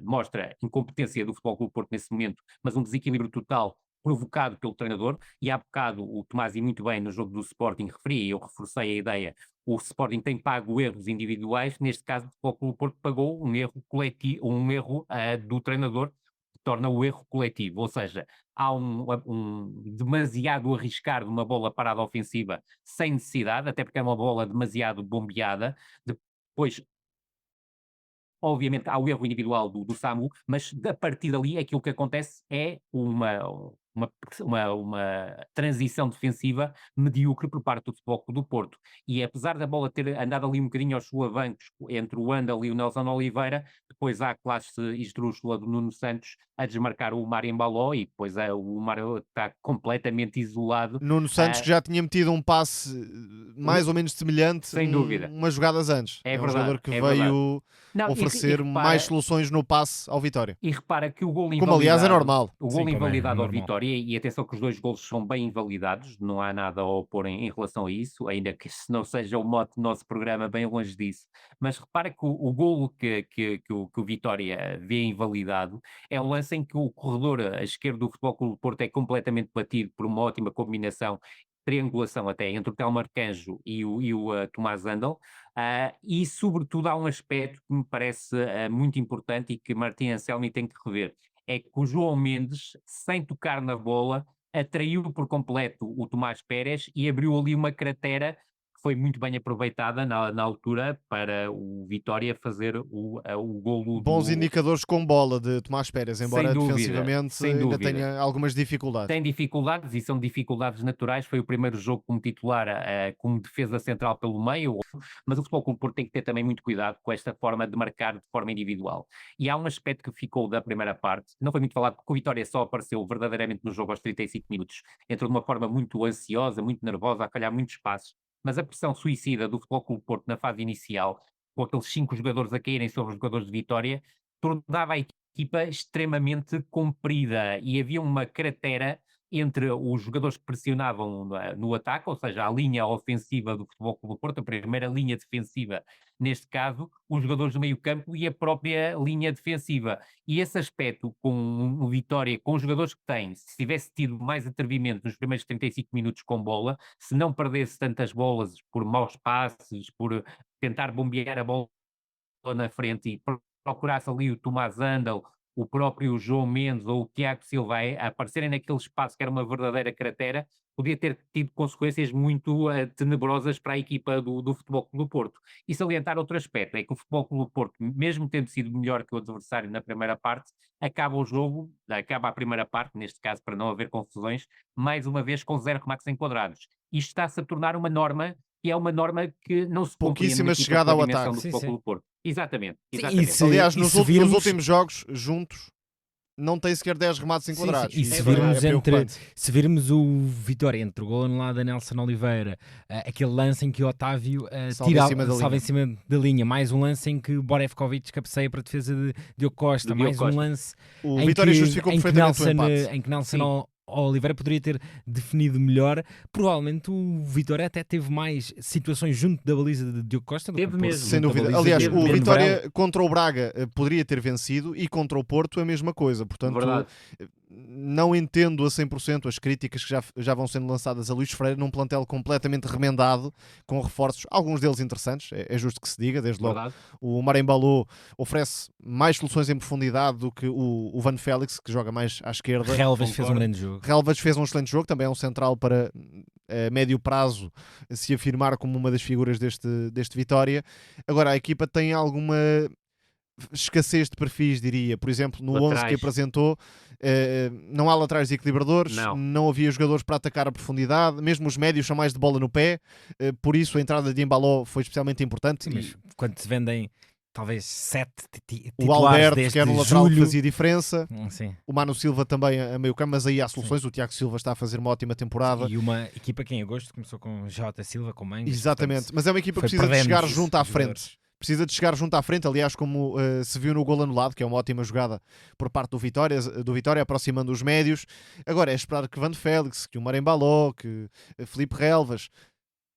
mostra incompetência do Futebol Clube do Porto nesse momento, mas um desequilíbrio total provocado pelo treinador. E há bocado o Tomás, e muito bem, no jogo do Sporting referia, e eu reforcei a ideia, o Sporting tem pago erros individuais, neste caso o Futebol Clube do Porto pagou um erro coletivo, um erro do treinador, que torna o erro coletivo, ou seja, há um demasiado arriscar de uma bola parada ofensiva sem necessidade, até porque é uma bola demasiado bombeada. Depois, obviamente, há o erro individual do Samu, mas a partir dali aquilo que acontece é uma uma transição defensiva medíocre por parte do Futebol Clube do Porto. E apesar da bola ter andado ali um bocadinho aos solavancos entre o Wandel e o Nelson Oliveira, depois há a classe esdrúxula do Nuno Santos a desmarcar o Mário Embaló e depois o Mário está completamente isolado. Nuno Santos que já tinha metido um passe mais ou menos semelhante Sem dúvida. umas jogadas antes. É um verdade, jogador que é veio Não, oferecer repara- mais soluções no passe ao Vitória. E repara que o gol Como aliás é invalidado, normal. o Sim, gol como é invalidado ao normal. Vitória, e atenção que os dois golos são bem invalidados, não há nada a opor em relação a isso, ainda que isso não seja o mote do nosso programa, bem longe disso. Mas repara que o golo que o Vitória vê invalidado é um lance em que o corredor à esquerda do Futebol Clube do Porto é completamente batido por uma ótima combinação, triangulação até, entre o Telmo Arcanjo e o Tomás Andal. E, sobretudo, há um aspecto que me parece muito importante e que Martim Anselmi tem que rever. É que o João Mendes, sem tocar na bola, atraiu por completo o Tomás Pérez e abriu ali uma cratera que foi muito bem aproveitada na altura para o Vitória fazer o golo Bons indicadores com bola de Tomás Pérez, embora Sem dúvida, defensivamente sem ainda dúvida. tenha algumas dificuldades. Tem dificuldades e são dificuldades naturais. Foi o primeiro jogo como titular, como defesa central pelo meio, mas o Futebol Clube do Porto tem que ter também muito cuidado com esta forma de marcar de forma individual. E há um aspecto que ficou da primeira parte, não foi muito falado, porque o Vitória só apareceu verdadeiramente no jogo aos 35 minutos. Entrou de uma forma muito ansiosa, muito nervosa, a calhar muitos passos, mas a pressão suicida do Futebol Clube do Porto na fase inicial, com aqueles 5 jogadores a caírem sobre os jogadores de Vitória, tornava a equipa extremamente comprida e havia uma cratera entre os jogadores que pressionavam no ataque, ou seja, a linha ofensiva do Futebol Clube do Porto, a primeira linha defensiva, neste caso, os jogadores do meio-campo e a própria linha defensiva. E esse aspecto, com o Vitória, com os jogadores que tem, se tivesse tido mais atrevimento nos primeiros 35 minutos com bola, se não perdesse tantas bolas por maus passes, por tentar bombear a bola na frente e procurasse ali o Tomás Andal, o próprio João Mendes ou o Tiago Silva a aparecerem naquele espaço que era uma verdadeira cratera, podia ter tido consequências muito tenebrosas para a equipa do Futebol Clube do Porto. E salientar outro aspecto, é que o Futebol Clube do Porto, mesmo tendo sido melhor que o adversário na primeira parte, acaba o jogo, acaba a primeira parte, neste caso para não haver confusões, mais uma vez com 0 remates enquadrados. Isto está-se a tornar uma norma, e é uma norma que não se cumpria Pouquíssima numa equipa chegada com a ao dimensão ataque. do Sim, Futebol sim. Clube do Porto. Exatamente, Sim, exatamente. e se- Aliás, e nos, se virmos- nos últimos jogos, juntos, não tem sequer 10 remates Sim, sim. enquadrados. E Isso se É virmos, verdade, preocupante. se virmos o Vitória entre o gol anulado da Nelson Oliveira, aquele lance em que o Otávio Salva em cima da salva em linha. cima da linha, mais um lance em que o Borevkovic cabeceia para a defesa de Diogo Costa, Do Diogo mais um Costa. lance O em Vitória que, justificou em que perfeitamente o Nelson, empate. em que Nelson Sim. Oliveira poderia ter definido melhor. Provavelmente o Vitória até teve mais situações junto da baliza de Diogo Costa do que Teve o Porto mesmo. Sem junto da dúvida. baliza Aliás, de o Bruno Vitória Varela. contra o Braga poderia ter vencido e contra o Porto a mesma coisa. Portanto, Verdade. não entendo a 100% as críticas que já vão sendo lançadas a Luís Freire num plantel completamente remendado, com reforços, alguns deles interessantes, é justo que se diga, desde logo. Verdade. O Marembalou oferece mais soluções em profundidade do que o Van Félix, que joga mais à esquerda. Relvas fez um Concordo. grande jogo. Relvas fez um excelente jogo, também é um central para médio prazo se afirmar como uma das figuras deste Vitória. Agora, a equipa tem alguma escassez de perfis, diria. Por exemplo, no 11 que Laterais. apresentou, não há laterais equilibradores, Não. havia jogadores para atacar a profundidade, mesmo os médios são mais de bola no pé, por isso a entrada de Embaló foi especialmente importante. Sim, mas quando se vendem talvez 7 O titulares Alberto, desde que era um lateral que julho, fazia diferença. sim. O Mano Silva também a meio campo, mas aí há soluções. O Tiago Silva está a fazer uma ótima temporada. E uma equipa que em agosto começou com Jota Silva, com Mangas. Exatamente, portanto, mas é uma equipa que foi precisa de chegar perdendo junto à jogadores. frente. Precisa de chegar junto à frente, aliás, como se viu no gol anulado, que é uma ótima jogada por parte do Vitória, aproximando os médios. Agora é esperar que Van Félix, que o Marembaló, que Filipe Relvas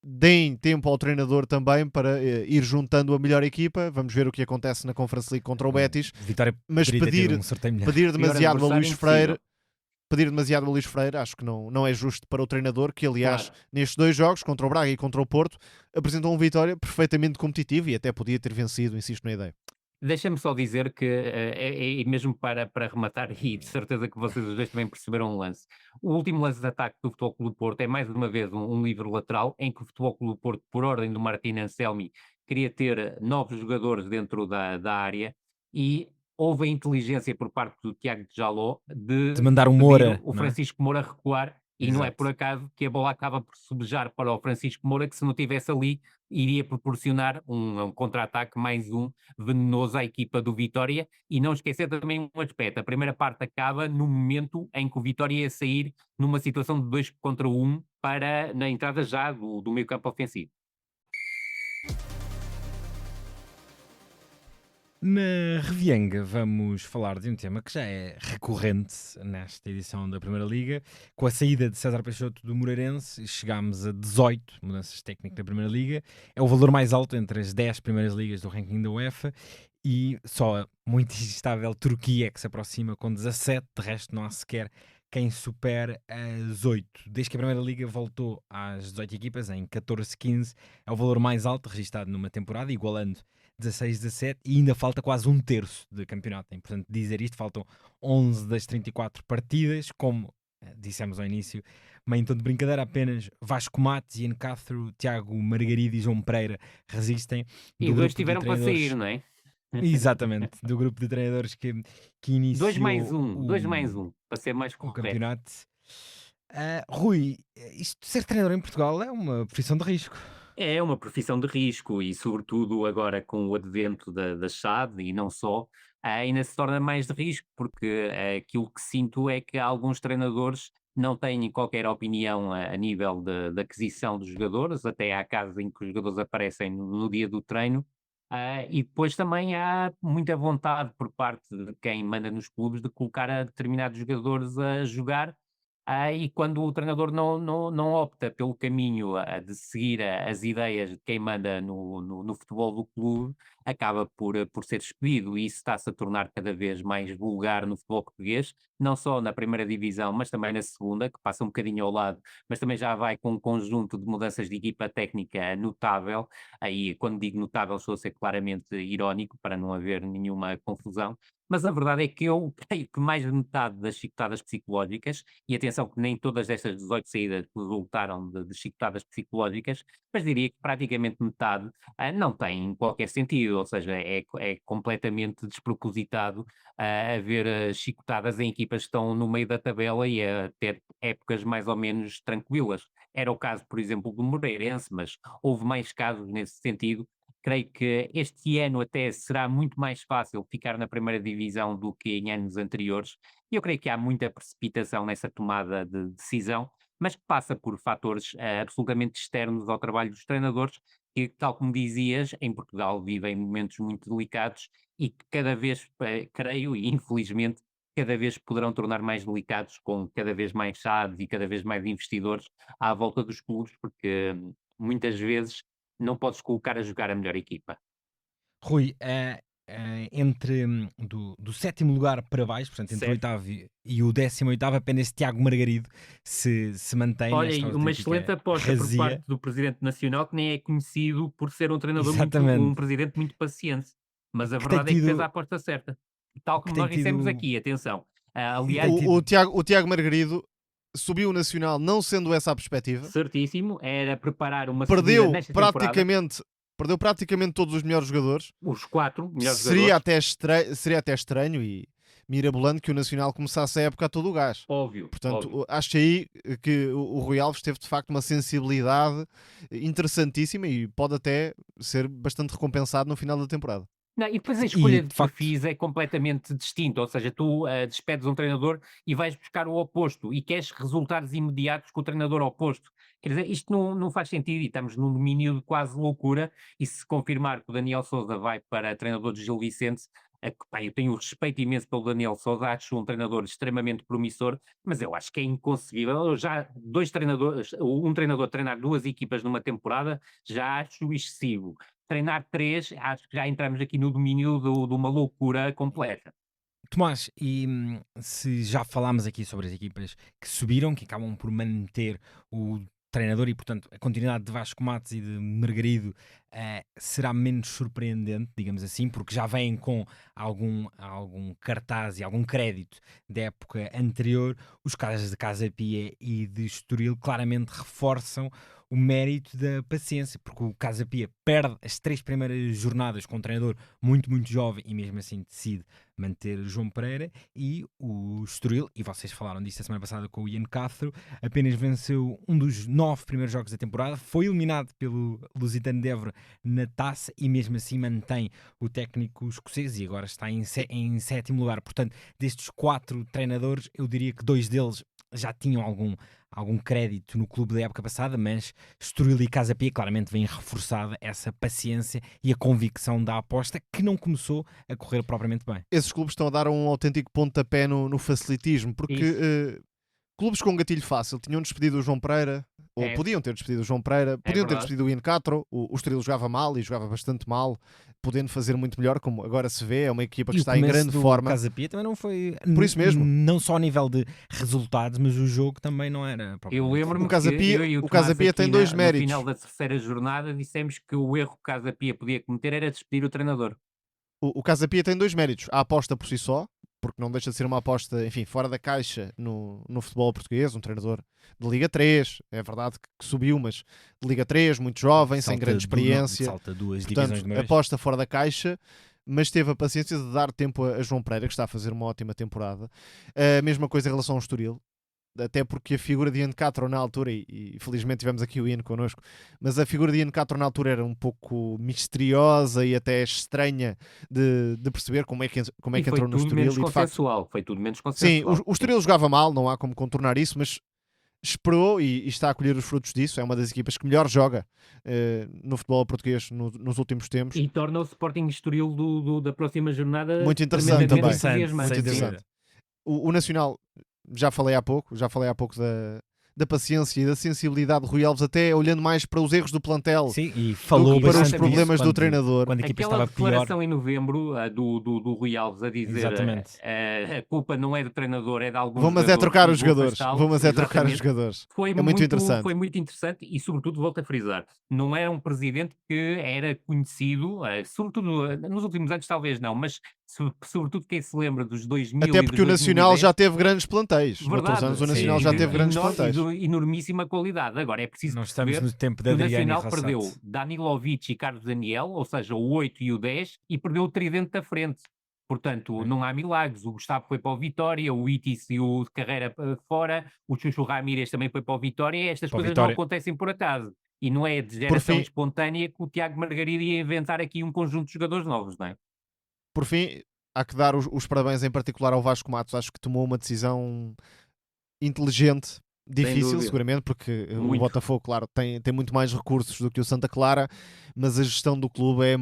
deem tempo ao treinador também para ir juntando a melhor equipa. Vamos ver o que acontece na Conference League contra o Betis. Vitória Mas poderia ter pedir- tido um sorteio melhor. Pedir demasiado a adversário Luís Freire, impossível. acho que não é justo para o treinador, que aliás, Claro. nestes dois jogos, contra o Braga e contra o Porto, apresentou um Vitória perfeitamente competitivo e até podia ter vencido, insisto na ideia. Deixa-me só dizer que, e mesmo para rematar, e de certeza que vocês os dois também perceberam um lance. O último lance de ataque do Futebol Clube do Porto é mais uma vez um livre lateral, em que o Futebol Clube do Porto, por ordem do Martim Anselmi, queria ter 9 jogadores dentro da área e houve a inteligência por parte do Tiago Jaló De de mandar um pedir Moura, o não é? Francisco Moura recuar, e não é por Exato. acaso que a bola acaba por sobejar para o Francisco Moura, que se não tivesse ali, iria proporcionar um contra-ataque mais venenoso à equipa do Vitória. E não esquecer também um aspecto: a primeira parte acaba no momento em que o Vitória ia sair numa situação de 2 contra 1 na entrada já do meio campo ofensivo. Na Revienga vamos falar de um tema que já é recorrente nesta edição da Primeira Liga. Com a saída de César Peixoto do Moreirense, chegámos a 18 mudanças técnicas da Primeira Liga. É o valor mais alto entre as 10 primeiras ligas do ranking da UEFA, e só a muito instável Turquia é que se aproxima com 17, de resto não há sequer quem supere as 8. Desde que a Primeira Liga voltou às 18 equipas, em 14-15, é o valor mais alto registado numa temporada, igualando 16-17, e ainda falta quase um terço de campeonato. É importante dizer isto, faltam 11 das 34 partidas, como dissemos ao início, mas em tom de brincadeira, apenas Vasco Matos, Ian Cathro, Tiago Margarido e João Pereira resistem. E Do 2 grupo de tiveram para treinadores, sair, não é? exatamente, do grupo de treinadores que 2 mais iniciou 1, 2 mais 1, para ser mais o correto. campeonato. Rui, isto de ser treinador em Portugal é uma profissão de risco. É uma profissão de risco e, sobretudo, agora com o advento da SAD e não só, ainda se torna mais de risco, porque aquilo que sinto é que alguns treinadores não têm qualquer opinião a nível de aquisição dos jogadores, até há casos em que os jogadores aparecem no dia do treino, e depois também há muita vontade por parte de quem manda nos clubes de colocar a determinados jogadores a jogar. E quando o treinador não opta pelo caminho de seguir as ideias de quem manda no futebol do clube, acaba por ser despedido, e isso está-se a tornar cada vez mais vulgar no futebol português, não só na primeira divisão, mas também na segunda, que passa um bocadinho ao lado, mas também já vai com um conjunto de mudanças de equipa técnica notável. Aí, quando digo notável, estou a ser claramente irónico, para não haver nenhuma confusão. Mas a verdade é que eu creio que mais de metade das chicotadas psicológicas, e atenção que nem todas estas 18 saídas resultaram de chicotadas psicológicas, mas diria que praticamente metade não tem qualquer sentido, ou seja, é completamente despropositado haver chicotadas em equipas que estão no meio da tabela e a ter épocas mais ou menos tranquilas. Era o caso, por exemplo, do Moreirense, mas houve mais casos nesse sentido. Creio que este ano até será muito mais fácil ficar na primeira divisão do que em anos anteriores. E eu creio que há muita precipitação nessa tomada de decisão, mas que passa por fatores absolutamente externos ao trabalho dos treinadores, que, tal como dizias, em Portugal vivem momentos muito delicados e que cada vez, creio, e infelizmente, cada vez poderão tornar mais delicados, com cada vez mais SADs e cada vez mais investidores à volta dos clubes, porque muitas vezes não podes colocar a jogar a melhor equipa. Rui, entre do sétimo lugar para baixo, portanto, entre o Certo. oitavo e o 18º, apenas Tiago Margarido se mantém Olha, nesta e uma excelente autêntica aposta por razia. parte do presidente nacional, que nem é conhecido por ser um treinador um Exatamente. presidente muito paciente, mas a Que tem verdade é que fez a tido, aposta certa. Tal que como tem nós dissemos tido, aqui, atenção. que tem Aliás, tido. O Tiago Margarido subiu o Nacional não sendo essa a perspectiva, certíssimo, era preparar uma subida perdeu nesta temporada, praticamente, perdeu praticamente todos os melhores jogadores. os 4 melhores Seria jogadores, seria até estranho e mirabolante que o Nacional começasse a época a todo o gás. óbvio, Portanto, óbvio. acho aí que o Rui Alves teve de facto uma sensibilidade interessantíssima e pode até ser bastante recompensado no final da temporada. Não, e depois a E, escolha de de facto, perfis é completamente distinta, ou seja, tu despedes um treinador e vais buscar o oposto e queres resultados imediatos com o treinador oposto. Quer dizer, isto não faz sentido e estamos num domínio de quase loucura, e se confirmar que o Daniel Sousa vai para treinador de Gil Vicente, pá, eu tenho respeito imenso pelo Daniel Sousa, acho um treinador extremamente promissor, mas eu acho que é inconcebível. Eu já um treinador treinar 2 equipas numa temporada, já acho excessivo. Treinar 3, acho que já entramos aqui no domínio de uma loucura completa. Tomás, e se já falámos aqui sobre as equipas que subiram, que acabam por manter o treinador e, portanto, a continuidade de Vasco Matos e de Margarido será menos surpreendente, digamos assim, porque já vêm com algum cartaz e algum crédito da época anterior. Os casos de Casa Pia e de Estoril claramente reforçam o mérito da paciência, porque o Casa Pia perde as 3 primeiras jornadas com um treinador muito, muito jovem e mesmo assim decide manter João Pereira, e o Estoril, e vocês falaram disso a semana passada com o Ian Castro, apenas venceu um dos 9 primeiros jogos da temporada, foi eliminado pelo Lusitano de Évora na taça e mesmo assim mantém o técnico escocês e agora está em 7º lugar. Portanto, destes 4 treinadores, eu diria que 2 deles já tinham algum crédito no clube da época passada, mas Estoril e Casa Pia claramente vem reforçada essa paciência e a convicção da aposta, que não começou a correr propriamente bem. Esses clubes estão a dar um autêntico pontapé no facilitismo, porque clubes com gatilho fácil tinham despedido o João Pereira, ou podiam ter despedido o João Pereira, podiam ter despedido o Ian Castro. O Estoril jogava mal e jogava bastante mal, podendo fazer muito melhor, como agora se vê. É uma equipa que está em grande forma. O Casa Pia também não foi, por isso mesmo, não só a nível de resultados, mas o jogo também não era. Eu lembro-me o Casa Pia tem 2 méritos. No final da terceira jornada dissemos que o erro que o Casa Pia podia cometer era despedir o treinador. O Casa Pia tem 2 méritos: a aposta por si só, porque não deixa de ser uma aposta, enfim, fora da caixa no futebol português, um treinador de Liga 3, é verdade que subiu, mas de Liga 3, muito jovem, sem grande experiência, salta 2 portanto, divisões de uma vez. aposta fora da caixa, mas teve a paciência de dar tempo a João Pereira, que está a fazer uma ótima temporada. A mesma coisa em relação ao Estoril, até porque a figura de Ian Castro na altura, e felizmente tivemos aqui o Ian connosco, mas a figura de Ian Castro na altura era um pouco misteriosa e até estranha de perceber como é que entrou no Estoril. E de facto, foi tudo menos consensual. Sim, o Estoril jogava mal, não há como contornar isso, mas esperou e está a colher os frutos disso. É uma das equipas que melhor joga no futebol português nos últimos tempos. E torna o Sporting Estoril da próxima jornada muito interessante também. Muito interessante. O Nacional, já falei há pouco da paciência e da sensibilidade de Rui Alves, até olhando mais para os erros do plantel. Sim, e falou para os problemas do treinador. Quando a equipa aquela estava pior. declaração em novembro do Rui Alves a dizer a culpa não é do treinador, é de alguns jogadores. Vamos trocar os jogadores. Foi muito interessante. Foi muito interessante e, sobretudo, volto a frisar, não era um presidente que era conhecido, sobretudo nos últimos anos talvez não, mas sobretudo quem se lembra dos 2000 até porque o Nacional 2010, já teve grandes plantéis. Verdade, anos o Nacional já teve grandes plantéis. Enormíssima qualidade. Agora é preciso perceber no tempo de que o Adriano Nacional perdeu Danilovic e Carlos Daniel, ou seja, o 8 e o 10, e perdeu o tridente da frente. Portanto, não há milagres. O Gustavo foi para o Vitória, o Itis e o Carreira fora, o Chuchu Ramírez também foi para o Vitória, e estas coisas não acontecem por acaso. E não é de geração espontânea que o Tiago Margarida ia inventar aqui um conjunto de jogadores novos, não é? Por fim, há que dar os parabéns em particular ao Vasco Matos. Acho que tomou uma decisão inteligente, difícil seguramente, porque o Botafogo, claro, tem muito mais recursos do que o Santa Clara, mas a gestão do clube é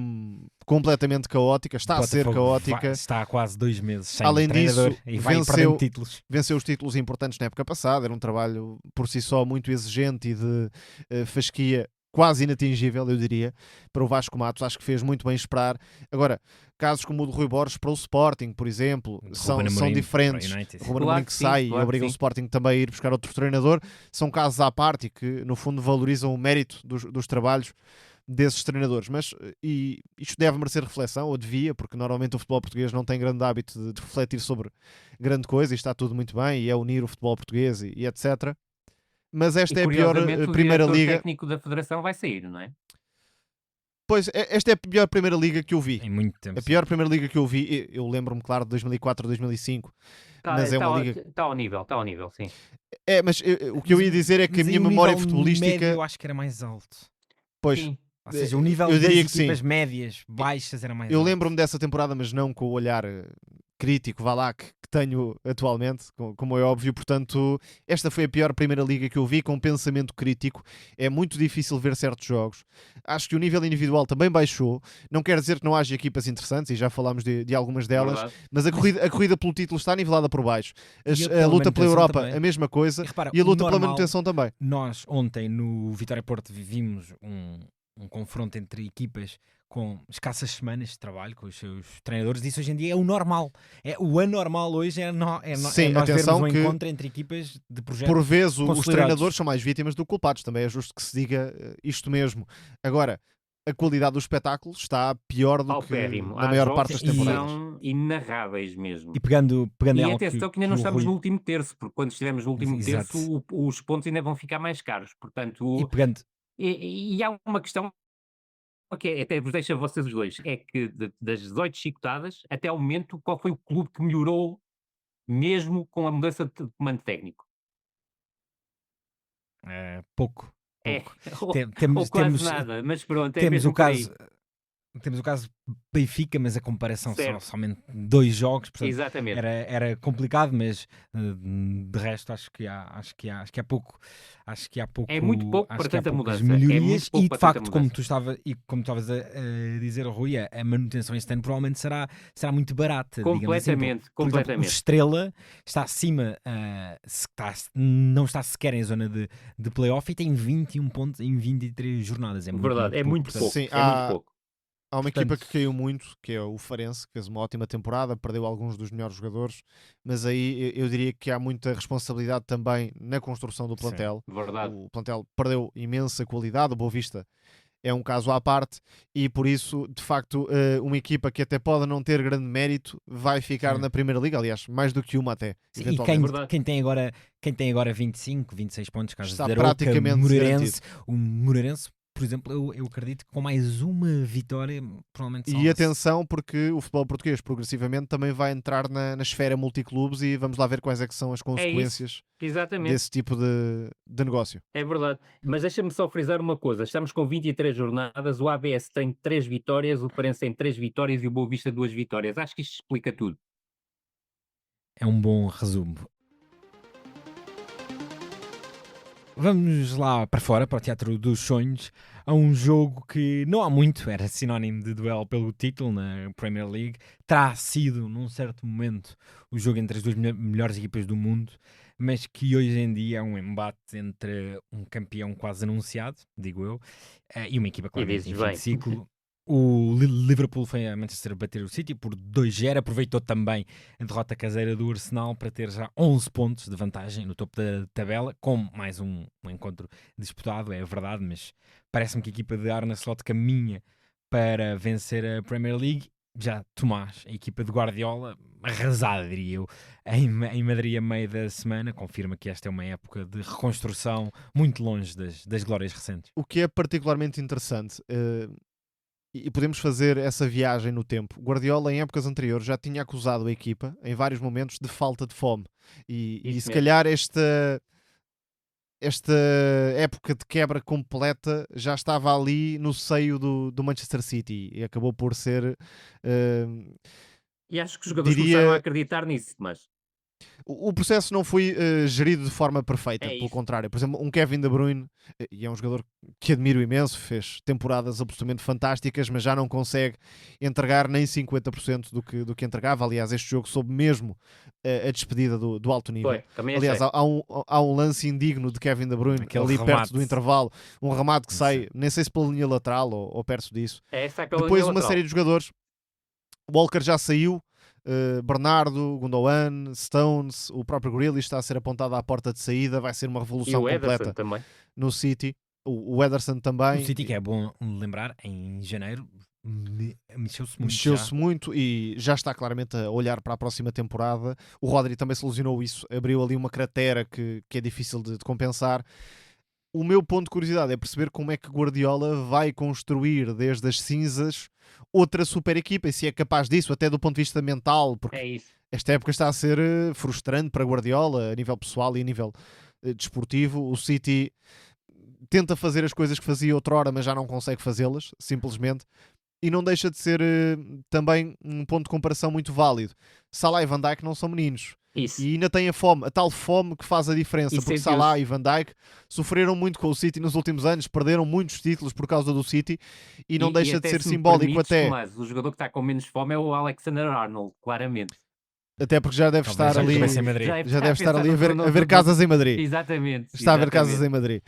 completamente caótica, está a ser caótica. Está há quase 2 meses sem Além treinador disso, e vai perdendo títulos. Venceu os títulos importantes na época passada, era um trabalho por si só muito exigente e de fasquia quase inatingível, eu diria, para o Vasco Matos. Acho que fez muito bem esperar. Agora, casos como o de Rui Borges para o Sporting, por exemplo, são diferentes. O Ruben Amorim que sai e obriga o Sporting também a ir buscar outro treinador. São casos à parte e que, no fundo, valorizam o mérito dos trabalhos desses treinadores. Mas isto deve merecer reflexão, ou devia, porque normalmente o futebol português não tem grande hábito de refletir sobre grande coisa, e está tudo muito bem, e é unir o futebol português e etc. Mas esta é a pior Primeira Liga. O técnico da Federação vai sair, não é? Pois, esta é a pior Primeira Liga que eu vi. Em muito tempo. A pior Primeira Liga que eu vi, eu lembro-me, claro, de 2004 a 2005. Mas é uma liga... Está ao nível, sim. Mas o que eu ia dizer é que a minha memória futebolística... Médio, eu acho que era mais alto. Pois... Sim. Ou seja, o nível das equipas médias, baixas, era mais alto. Eu lembro-me dessa temporada, mas não com o olhar crítico, vá lá, que tenho atualmente, como é óbvio. Portanto, esta foi a pior Primeira Liga que eu vi, com pensamento crítico. É muito difícil ver certos jogos. Acho que o nível individual também baixou. Não quer dizer que não haja equipas interessantes, e já falámos de algumas delas. Verdade. Mas a corrida pelo título está nivelada por baixo. A luta pela Europa, também. A mesma coisa. E a luta pela manutenção também. Nós, ontem, no Vitória Porto, vivimos um confronto entre equipas com escassas semanas de trabalho com os seus treinadores. Isso hoje em dia é o normal. O anormal hoje Sim, nós atenção vermos que encontro entre equipas de projetos. Por vezes os treinadores são mais vítimas do que culpados. Também é justo que se diga isto mesmo. Agora, a qualidade do espetáculo está pior do que Paupérrimo. na Há maior jogos parte das que temporadas. são inarráveis mesmo. E pegando E em algo atenção que ainda não o estamos Rui... no último terço, porque quando estivermos no último Exato. terço, os pontos ainda vão ficar mais caros. E Portanto, pegando... e há uma questão que até vos deixa a vocês os dois, é que das 18 chicotadas, até ao momento, qual foi o clube que melhorou mesmo com a mudança de comando técnico? pouco. É, Tem- ou quase nada, mas pronto, é temos mesmo o por aí. caso... Temos o caso Benfica, mas a comparação são Certo. somente 2 jogos, portanto Exatamente. era complicado, mas de resto acho que há pouco, É muito pouco acho para que há tanta poucas mudança. É melhorias muito pouco e de para tanta facto, como mudança. tu estavas a dizer, Rui, a manutenção este ano provavelmente será muito barata, digamos assim, Completamente, por exemplo, o completamente. Estrela está acima, não está sequer em zona de playoff e tem 21 pontos em 23 jornadas, é muito, Verdade, é pouco, muito portanto, pouco. Sim, É muito pouco. Há uma Portanto- equipa que caiu muito, que é o Farense, que fez uma ótima temporada, perdeu alguns dos melhores jogadores, mas aí eu diria que há muita responsabilidade também na construção do Sim. plantel. Verdade. O plantel perdeu imensa qualidade, o Boa Vista é um caso à parte e por isso, de facto, uma equipa que até pode não ter grande mérito vai ficar Sim. na Primeira Liga, aliás, mais do que uma até, Sim, e eventualmente. Verdade. quem tem agora 25, 26 pontos, caso Está de Arouca, praticamente Moreirense, o Moreirense, por exemplo, eu acredito que com mais uma vitória, provavelmente E salva-se. atenção, porque o futebol português progressivamente também vai entrar na esfera multiclubes e vamos lá ver quais é que são as É isso. consequências Exatamente. desse tipo de negócio. É verdade. Mas deixa-me só frisar uma coisa. Estamos com 23 jornadas, o ABS tem 3 vitórias, o Farense tem 3 vitórias e o Boa Vista 2 vitórias. Acho que isto explica tudo. É um bom resumo. Vamos lá para fora, para o Teatro dos Sonhos, a um jogo que não há muito era sinónimo de duelo pelo título na Premier League. Terá sido, num certo momento, o jogo entre as duas melhores equipas do mundo, mas que hoje em dia é um embate entre um campeão quase anunciado, digo eu, e uma equipa claramente dizes em fim bem. de ciclo. O Liverpool foi a Manchester bater o City por 2-0, aproveitou também a derrota caseira do Arsenal para ter já 11 pontos de vantagem no topo da tabela, com mais um encontro disputado, é verdade, mas parece-me que a equipa de Arne Slot caminha para vencer a Premier League. Já Tomás, a equipa de Guardiola, arrasada, diria eu, em Madrid a meio da semana, confirma que esta é uma época de reconstrução muito longe das glórias recentes. O que é particularmente interessante, e podemos fazer essa viagem no tempo. Guardiola, em épocas anteriores, já tinha acusado a equipa, em vários momentos, de falta de fome. E Isso se mesmo. calhar esta época de quebra completa já estava ali no seio do Manchester City e acabou por ser, E acho que os jogadores diria, começaram a acreditar nisso, mas o processo não foi gerido de forma perfeita, é pelo isso. contrário. Por exemplo, um Kevin De Bruyne, e é um jogador que admiro imenso, fez temporadas absolutamente fantásticas, mas já não consegue entregar nem 50% do que entregava. Aliás, este jogo soube mesmo a despedida do alto nível. Foi, também Aliás, achei. há um lance indigno de Kevin De Bruyne Aquele ali remate. perto do intervalo, um remate que Não sai, sei. nem sei se pela linha lateral ou perto disso. É essa pela Depois linha uma lateral. série de jogadores, Walker já saiu, Bernardo, Gundogan, Stones, o próprio Grealish está a ser apontado à porta de saída, vai ser uma E revolução o Ederson completa também. no City. O Ederson também O City, que é bom lembrar, em janeiro mexeu-se muito. mexeu-se muito e já está claramente a olhar para a próxima temporada. O Rodri também solucionou isso, abriu ali uma cratera que é difícil de compensar. O meu ponto de curiosidade é perceber como é que Guardiola vai construir desde as cinzas outra super equipa e se é capaz disso, até do ponto de vista mental, porque É isso. esta época está a ser frustrante para Guardiola a nível pessoal e a nível desportivo. O City tenta fazer as coisas que fazia outrora, mas já não consegue fazê-las, simplesmente. E não deixa de ser também um ponto de comparação muito válido. Salah e Van Dijk não são meninos. Isso. E ainda tem a tal fome que faz a diferença, E porque sentiu-se. Salah e Van Dijk sofreram muito com o City nos últimos anos, perderam muitos títulos por causa do City e não deixa de até ser se me simbólico permites, até, Tomás, o jogador que está com menos fome é o Alexander Arnold, claramente. até porque já deve Talvez estar já ali, estivesse em Madrid. já deve estar ali a pensar ver casas em Madrid. Exatamente. Está a ver casas exatamente. em Madrid.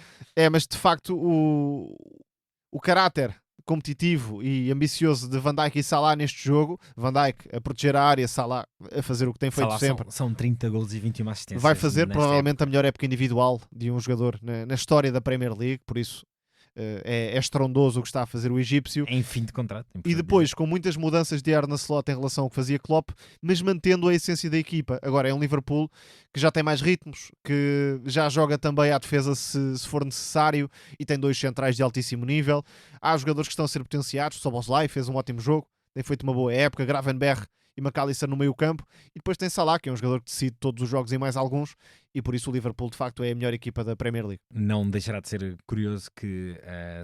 Mas de facto o caráter competitivo e ambicioso de Van Dijk e Salah neste jogo, Van Dijk a proteger a área, Salah a fazer o que tem feito Salah sempre, são 30 golos e 21 assistências. vai fazer nesta provavelmente a melhor época individual de um jogador na história da Premier League, por isso é estrondoso o que está a fazer o egípcio. Em fim de contrato. E depois, com muitas mudanças de Arne Slot em relação ao que fazia Klopp, mas mantendo a essência da equipa. Agora é um Liverpool que já tem mais ritmos, que já joga também à defesa se for necessário e tem 2 centrais de altíssimo nível. Há jogadores que estão a ser potenciados. Szoboszlai fez um ótimo jogo, tem feito uma boa época. Gravenberch e McAllister no meio campo, e depois tem Salah, que é um jogador que decide todos os jogos e mais alguns, e por isso o Liverpool de facto é a melhor equipa da Premier League. Não deixará de ser curioso que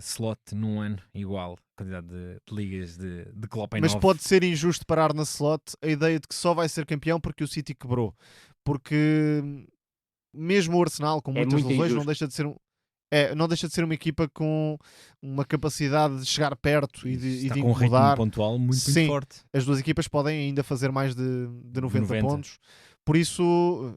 Slot num ano igual a quantidade de ligas de Klopp em Mas 9. pode ser injusto parar na Slot a ideia de que só vai ser campeão porque o City quebrou, porque mesmo o Arsenal com muitas lesões injusto. não deixa de ser uma equipa com uma capacidade de chegar perto e de Está com um ritmo incomodar. pontual muito Sim. forte. As duas equipas podem ainda fazer mais de 90 pontos. Por isso,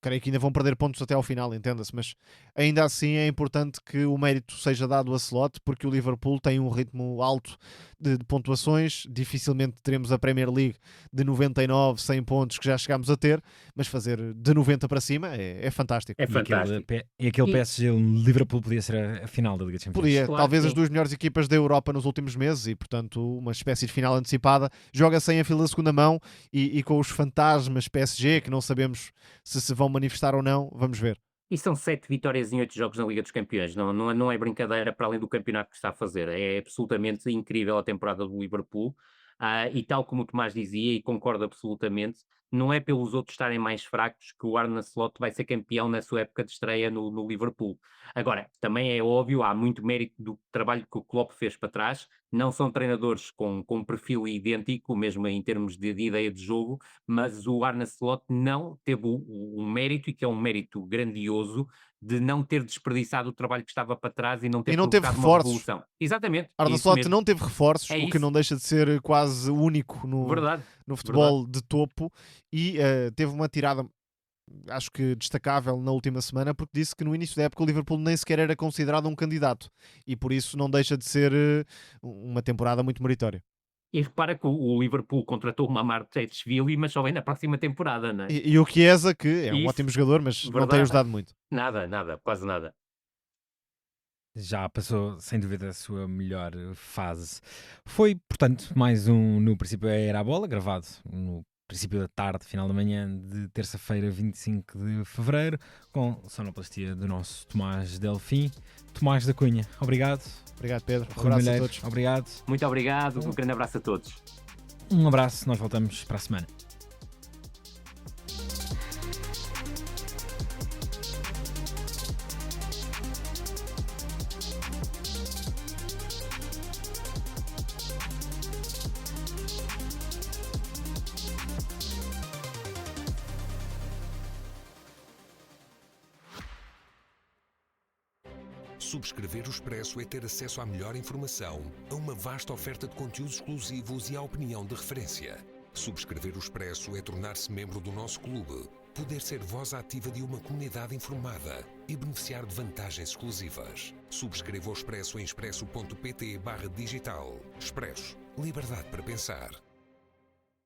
creio que ainda vão perder pontos até ao final, entenda-se. Mas ainda assim é importante que o mérito seja dado a Slot, porque o Liverpool tem um ritmo alto de pontuações. Dificilmente teremos a Premier League de 99, 100 pontos que já chegámos a ter, mas fazer de 90 para cima é fantástico. É fantástico. E aquele PSG Liverpool podia ser a final da Liga dos Campeões. Podia, Claro talvez que as sim. 2 melhores equipas da Europa nos últimos meses e, portanto, uma espécie de final antecipada. Joga sem a fila da segunda mão e com os fantasmas PSG, que não sabemos se vão manifestar ou não, vamos ver. E são 7 vitórias em 8 jogos na Liga dos Campeões. Não é brincadeira para além do campeonato que está a fazer. É absolutamente incrível a temporada do Liverpool. E tal como o Tomás dizia, e concordo absolutamente, não é pelos outros estarem mais fracos que o Arne Slot vai ser campeão na sua época de estreia no Liverpool. Agora, também é óbvio, há muito mérito do trabalho que o Klopp fez para trás. Não são treinadores com um perfil idêntico, mesmo em termos de ideia de jogo, mas o Arne Slot não teve o mérito, e que é um mérito grandioso, de não ter desperdiçado o trabalho que estava para trás e não ter E não teve provocado uma reforços. revolução. Exatamente. Arne isso Slot mesmo. não teve reforços, É o que isso. não deixa de ser quase único Verdade. no futebol de topo, e teve uma tirada, acho que destacável, na última semana, porque disse que no início da época o Liverpool nem sequer era considerado um candidato, e por isso não deixa de ser uma temporada muito meritória. E repara que o Liverpool contratou o Mamardashvili, mas só vem na próxima temporada, não é? E o Chiesa, que é um Isso, ótimo jogador, mas não tem verdade. ajudado muito. Nada, quase nada. Já passou, sem dúvida, a sua melhor fase. Foi, portanto, mais um No Princípio Era a Bola, gravado no princípio da tarde, final da manhã de terça-feira, 25 de fevereiro, com sonoplastia do nosso Tomás Delfim. Tomás da Cunha, obrigado. Obrigado, Pedro. Um Rui abraço a Malheiro, todos. obrigado. Muito obrigado, um grande abraço a todos. Um abraço, nós voltamos para a semana. Subscrever o Expresso é ter acesso à melhor informação, a uma vasta oferta de conteúdos exclusivos e à opinião de referência. Subscrever o Expresso é tornar-se membro do nosso clube, poder ser voz ativa de uma comunidade informada e beneficiar de vantagens exclusivas. Subscreva o Expresso em expresso.pt/digital. Expresso. Liberdade para pensar.